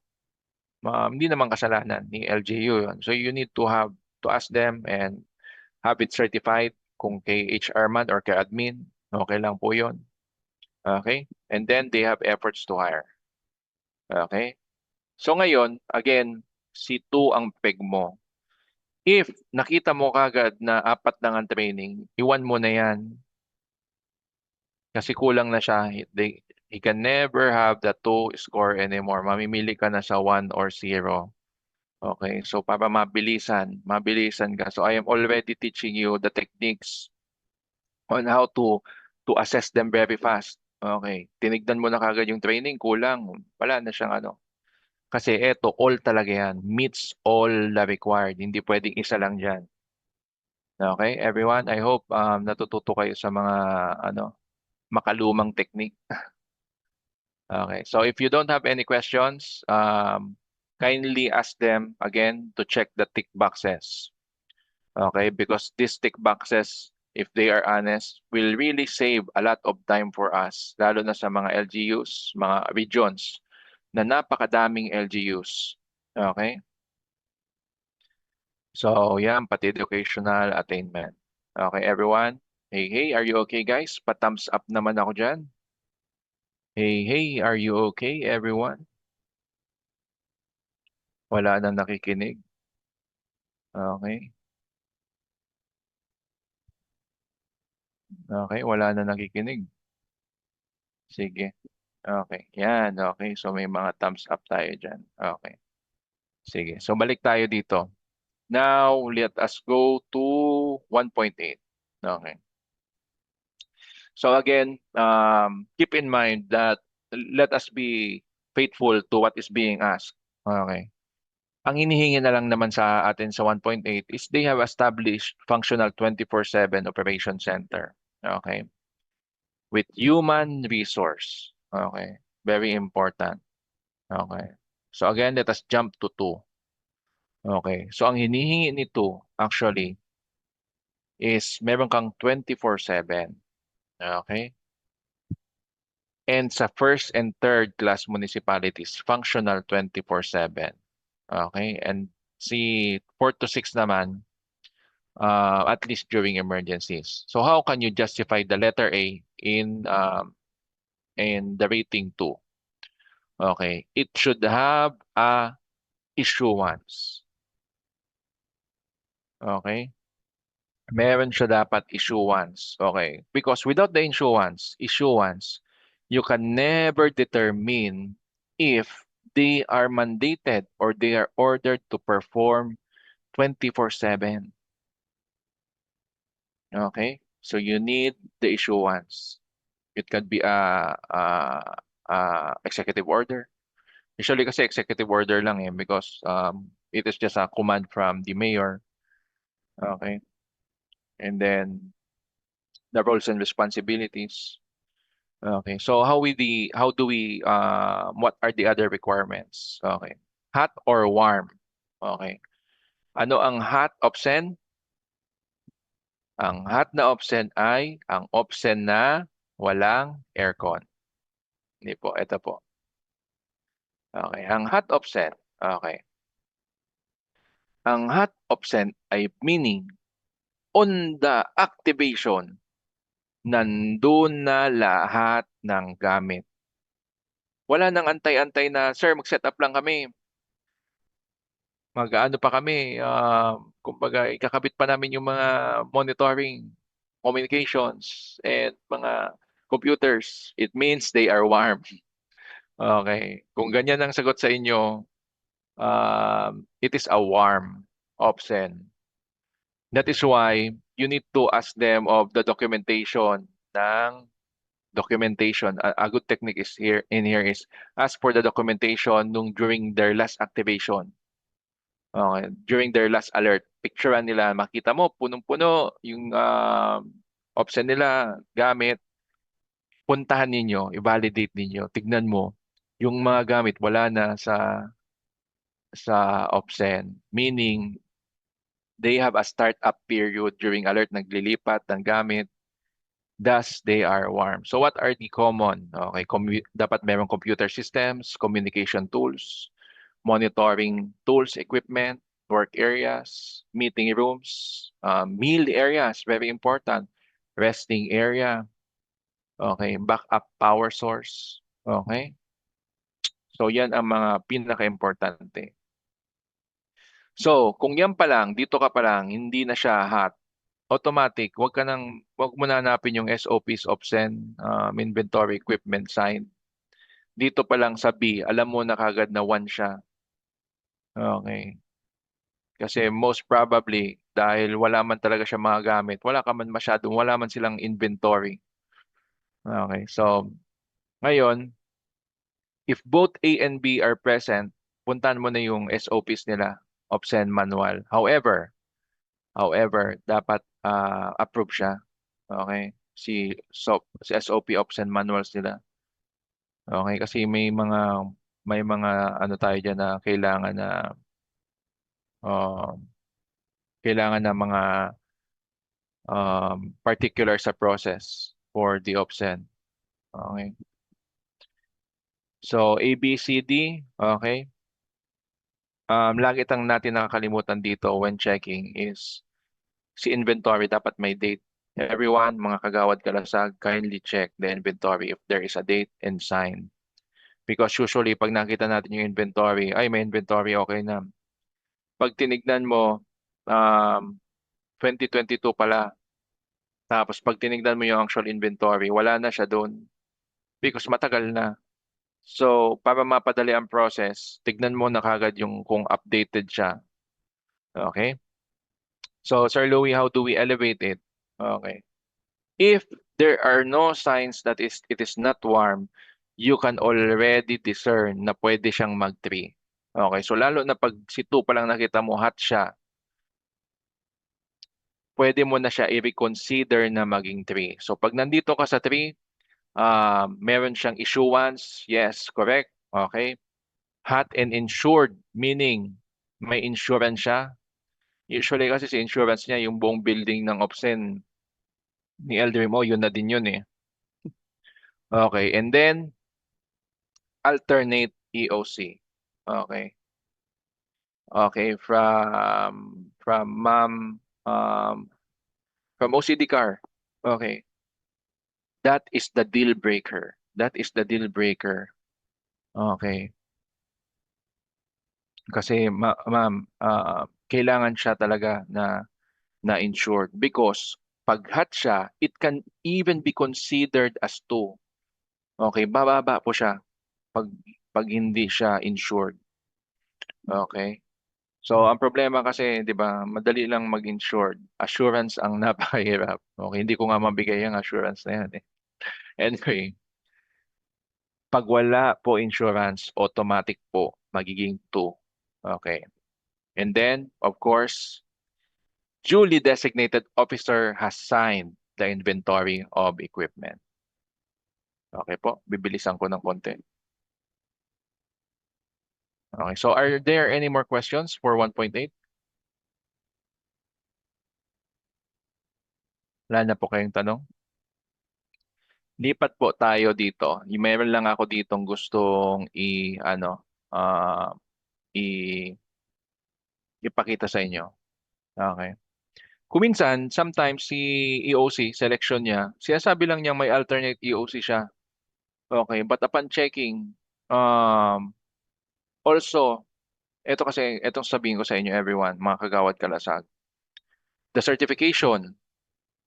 hindi naman kasalanan ni LGU yun. So you need to have to ask them and have it certified kung kay HR man or kay admin. Okay lang po yun. Okay? And then they have efforts to hire. Okay? So ngayon, again, si 2 ang peg mo. If nakita mo kagad na 4 lang ang training, iwan mo na yan. Kasi kulang na siya. He can never have the 2 score anymore. Mamimili ka na sa 1 or 0. Okay, so para mabilisan ka. So I am already teaching you the techniques on how to assess them very fast. Okay, tinignan mo na kagad yung training, kulang. Wala na siyang ano. Kasi eto, all talaga yan. Meets all the required. Hindi pwedeng isa lang dyan. Okay, everyone, I hope natututo kayo sa mga ano makalumang technique. Okay, so if you don't have any questions, kindly ask them again to check the tick boxes. Okay, because these tick boxes, if they are honest, will really save a lot of time for us, lalo na sa mga LGUs, mga regions, na napakadaming LGUs. Okay? So, yan, pati educational attainment. Okay, everyone? Hey, hey, are you okay, guys? Pa-thumbs up naman ako dyan. Hey, hey, are you okay, everyone? Wala nang nakikinig. Okay. Okay, wala na nakikinig. Sige. Okay. Yan. Okay. So may mga thumbs up tayo dyan. Okay. Sige. So balik tayo dito. Now, let us go to 1.8. Okay. So again, keep in mind that let us be faithful to what is being asked. Okay. Ang hinihingi na lang naman sa atin sa 1.8 is they have established functional 24/7 operation center. Okay. With human resource. Okay. Very important. Okay. So again, let us jump to 2. Okay. So ang hinihingi nito actually is meron kang 24/7. Okay. And sa first and third class municipalities, functional 24/7. Okay. And si 4 to 6 naman, at least during emergencies. So how can you justify the letter A in the rating 2? Okay. It should have a issuance. Okay. Meron siya dapat issuance. Okay. Because without the issuance, you can never determine if they are mandated or they are ordered to perform 24/7. Okay. So you need the issuance. It could be a executive order. Usually kasi executive order lang eh because it is just a command from the mayor. Okay. And then the roles and responsibilities. Okay. So how do we what are the other requirements? Okay. Hot or warm? Okay. Ano ang hot option? Ang hot na option ay ang option na walang aircon. Hindi po, ito po. Okay, ang hot option. Okay. Ang hot option ay meaning on the activation, nandun na lahat ng gamit. Wala nang antay-antay na, sir, mag-set up lang kami. Mag-ano pa kami, kumbaga, ikakabit pa namin yung mga monitoring, communications, and mga computers. It means they are warm. Okay. Kung ganyan ang sagot sa inyo, it is a warm option. That is why you need to ask them of the documentation ng documentation. A good technique is here is ask for the documentation during their last activation. Okay, during their last alert. Picturean nila, makita mo punong-puno yung option nila gamit. Puntahan ninyo, i-validate ninyo, tignan mo yung mga gamit wala na sa option. Meaning they have a startup period during alert, naglilipat ng gamit. Thus, they are warm. So what are the common? Okay, dapat merong computer systems, communication tools, monitoring tools, equipment, work areas, meeting rooms, meal areas, very important, resting area, okay, backup power source, okay. So yan ang mga pinaka-importante. So kung yan pa lang, dito ka pa lang, hindi na siya hot, automatic, wag mo na hanapin yung SOPs option, inventory equipment sign. Dito pa lang sa B, alam mo na kagad na 1 siya. Okay. Kasi most probably, dahil wala man talaga siya mga gamit, wala man silang inventory. Okay. So, ngayon, if both A and B are present, puntahan mo na yung SOPs nila, option manual. However, dapat approve siya. Okay? Si SOP option manuals nila. Okay, kasi may mga ano tayo diyan na uh, kailangan na mga particular sa process for the option. Okay. So A, B, C, D, okay. Lagi tang natin nakakalimutan dito when checking is si inventory dapat may date. Everyone, mga kagawad kalasag, kindly check the inventory if there is a date and sign. Because usually, pag nakita natin yung inventory, ay, may inventory, okay na. Pag tinignan mo, 2022 pala. Tapos pag tinignan mo yung actual inventory, wala na siya doon. Because matagal na. So, para mapadali ang process, tignan mo na kagad yung kung updated siya. Okay? So, Sir Louie, how do we elevate it? Okay. If there are no signs that it is not warm, you can already discern na pwede siyang mag-3. Okay, so lalo na pag si 2 pa lang nakita mo hot siya, pwede mo na siya i-reconsider na maging 3. So pag nandito ka sa 3, meron siyang issuance, yes, correct. Okay. Hot and insured, meaning may insurance siya. Usually kasi si insurance niya, yung buong building ng OPSEN ni Eldrim, yun na din yun eh. Okay, and then alternate EOC. Okay. Okay, from ma'am, from OCD car. Okay. That is the deal breaker. That is the deal breaker. Okay. Kasi ma'am, kailangan siya talaga na insured because pag hot siya, it can even be considered as 2. Okay, bababa po siya pag pag hindi siya insured. Okay. So, ang problema kasi, 'di ba, madali lang mag-insured. Assurance ang napakahirap. Okay, hindi ko nga mabigay ang assurance na 'yan eh. Anyway, pag wala po insurance, automatic po magiging 2. Okay. And then, of course, duly designated officer has signed the inventory of equipment. Okay po, bibilisan ko ng konti. Okay, so are there any more questions for 1.8? Wala na po kayong tanong? Lipat po tayo dito. Meron lang ako ditong gustong ah, i ipakita sa inyo. Okay. Kuminsan, sometimes si EOC, selection niya, sinasabi lang niya may alternate EOC siya. Okay, but upon checking, also, itong sabihin ko sa inyo everyone, mga kagawad kalasag, the certification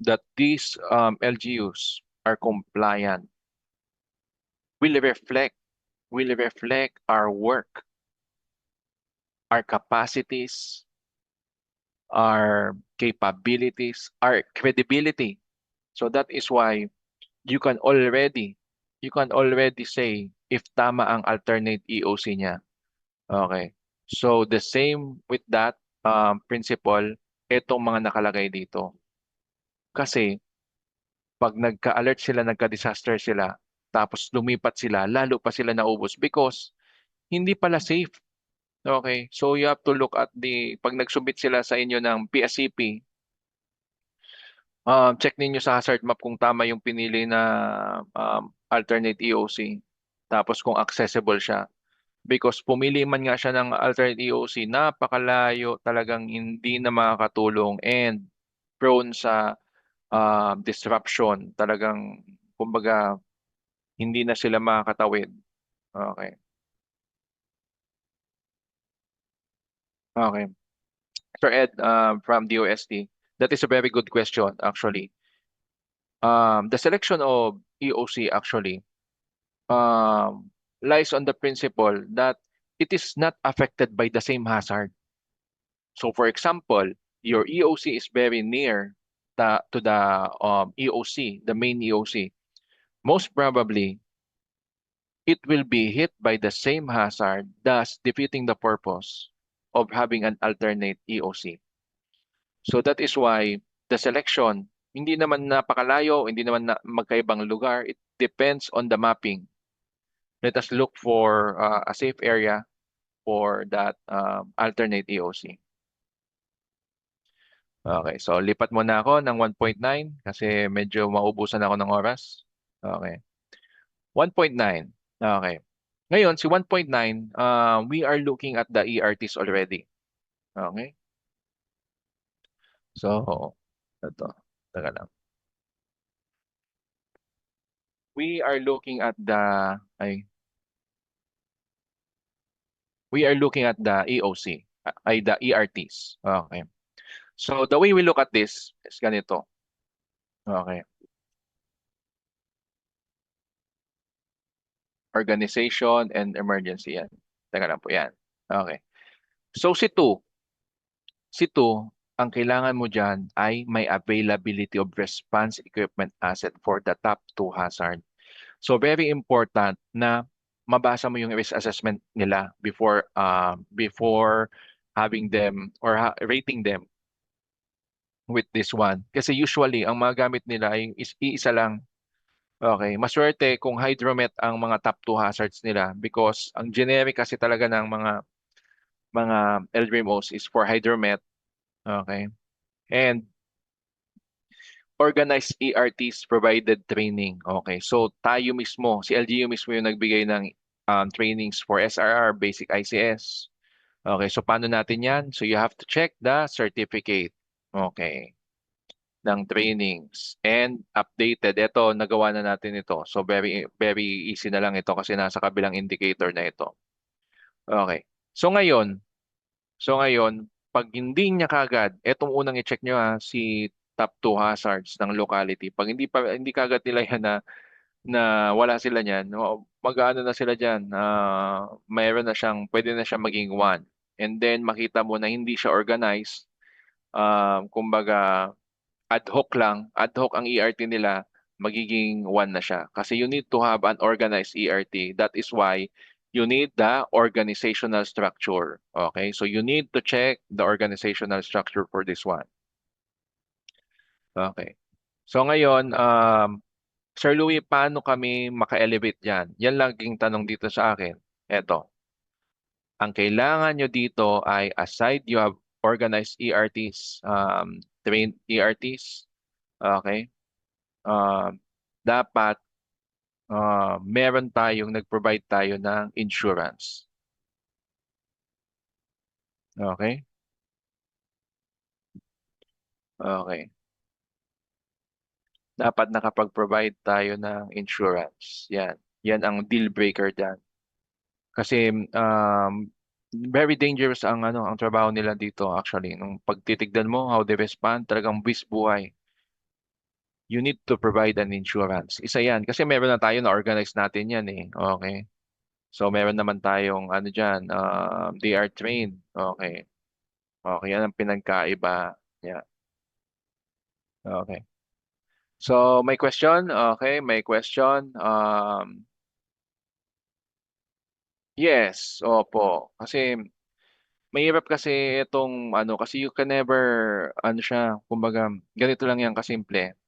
that these LGUs are compliant will reflect our work, our capacities, our capabilities, our credibility. So that is why you can already say if tama ang alternate EOC niya. Okay. So the same with that principle, itong mga nakalagay dito. Kasi pag nagka-alert sila, nagka-disaster sila, tapos lumipat sila, lalo pa sila naubos because hindi pala safe. Okay. So you have to look at pag nag-submit sila sa inyo ng PSCP, check ninyo sa hazard map kung tama yung pinili na alternate EOC. Tapos kung accessible siya. Because pumili man nga siya ng alternate EOC, napakalayo, talagang hindi na makakatulong and prone sa disruption. Talagang, kumbaga, hindi na sila makakatawid. Okay. Okay. Sir Ed, from DOST, that is a very good question, actually. The selection of EOC, actually, lies on the principle that it is not affected by the same hazard. So for example, your EOC is very near to the EOC, the main EOC. Most probably, it will be hit by the same hazard, thus defeating the purpose of having an alternate EOC. So that is why the selection, hindi naman napakalayo, hindi naman na magkaibang lugar. It depends on the mapping. Let us look for a safe area for that alternate EOC. Okay, so lipat muna ako ng 1.9 kasi medyo maubusan ako ng oras. Okay. 1.9. Okay. Ngayon, si 1.9, we are looking at the ERTs already. Okay. So, ito. Taka lang. We are looking at the EOC, the ERTs. Okay. So, the way we look at this is ganito. Okay. Organization and emergency yan. Teka lang po yan. Okay. So, si 2, ang kailangan mo dyan ay may availability of response equipment asset for the top 2 hazard. So, very important na mabasa mo yung risk assessment nila before having them or rating them with this one. Kasi usually, ang mga gamit nila ay iisa lang. Okay, maswerte kung hydromet ang mga top 2 hazards nila because ang generic kasi talaga ng mga LRMOs is for hydromet. Okay. And organized ERTs provided training. Okay. So tayo mismo, si LGU mismo yung nagbigay ng trainings for SRR, basic ICS. Okay. So paano natin yan? So you have to check the certificate. Okay. Ng trainings and updated. Ito, nagawa na natin ito. So very very easy na lang ito kasi nasa kabilang indicator na ito. Okay. So ngayon, pag hindi niya kagad, etong unang i-check nyo si top 2 hazards ng locality. Pag hindi kagad nila yan na wala sila niyan, mag-aano na sila diyan. Mayroon na pwede na siyang maging 1. And then makita mo na hindi siya organized. Kumbaga ad hoc ang ERT nila, magiging 1 na siya. Kasi you need to have an organized ERT. That is why you need the organizational structure. Okay, so you need to check the organizational structure for this one. Okay. So ngayon, Sir Louie, paano kami maka-elevate dyan? Yan laging tanong dito sa akin. Eto, ang kailangan nyo dito ay aside you have organized ERTs, trained ERTs, okay? Dapat meron tayong nag-provide tayo ng insurance. Okay? Okay. Dapat nakapag-provide tayo ng insurance. Yan. Yan ang deal breaker dyan. Kasi very dangerous ang trabaho nila dito actually. Nung pagtitignan mo how they respond, talagang buwis buhay. You need to provide an insurance. Isa yan. Kasi meron na tayo na organize natin yan eh. Okay. So meron naman tayong ano dyan, they are trained. Okay. Okay, yan ang pinagkaiba. Yeah. Okay. So may question? Okay, may question. Yes, opo. Kasi mahirap kasi itong ano, kasi you can never, ano siya, kumbaga, ganito lang yan kasimple.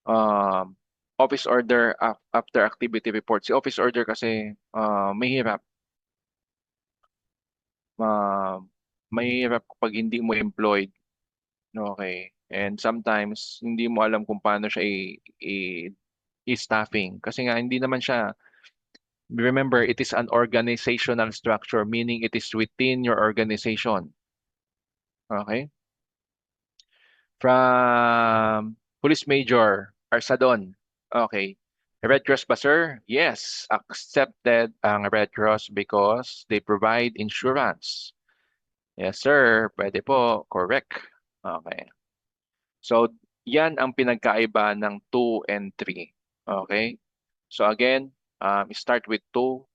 Um, Office order after activity report. Si office order kasi mahirap. Uh, Mahirap pag hindi mo employed. Okay. And sometimes, hindi mo alam kung paano siya i-staffing. Kasi nga, hindi naman siya, remember, it is an organizational structure, meaning it is within your organization. Okay? From Police Major Arsadon. Okay. Red Cross ba, sir? Yes, accepted ang Red Cross because they provide insurance. Yes, sir. Pwede po. Correct. Okay. So, yan ang pinagkaiba ng 2 and 3. Okay? So again, start with 2.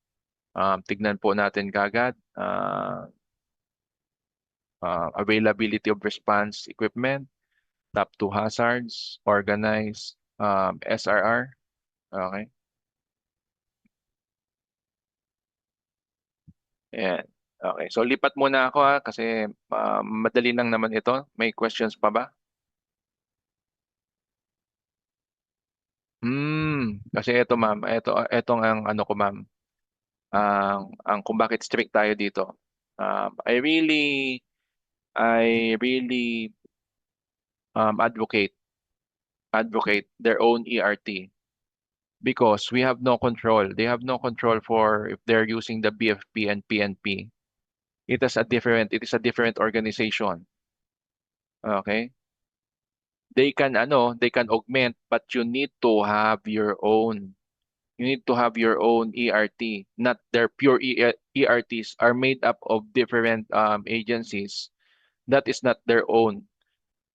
Tignan po natin kagad. Availability of response equipment, top 2 hazards, organized SRR. Okay? Ayan. Okay. So lipat muna ako kasi madali lang naman ito. May questions pa ba? Kasi ito ma'am, etong ang ano ko ma'am, ang kung bakit strict tayo dito. I really advocate their own ERT because we have no control. They have no control for if they're using the BFP and PNP. It is a different organization. Okay? They can augment, but you need to have your own. You need to have your own ERT, not their pure ERTs are made up of different agencies. That is not their own.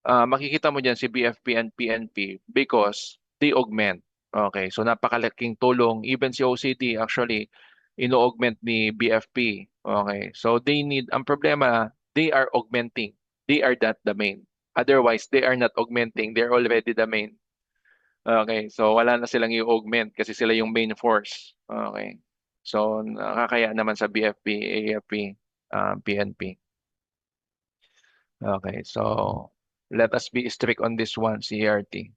Makikita mo dyan si BFP and PNP because they augment. Okay, so napakalaking tulong. Even si OCD actually, ino-augment ni BFP. Okay, so ang problema, they are augmenting. They are not the main. Otherwise, they are not augmenting. They're already the main. Okay, so wala na silang i-augment kasi sila yung main force. Okay, so nakakaya naman sa BFP, AFP, PNP. Okay, so let us be strict on this one, CRT.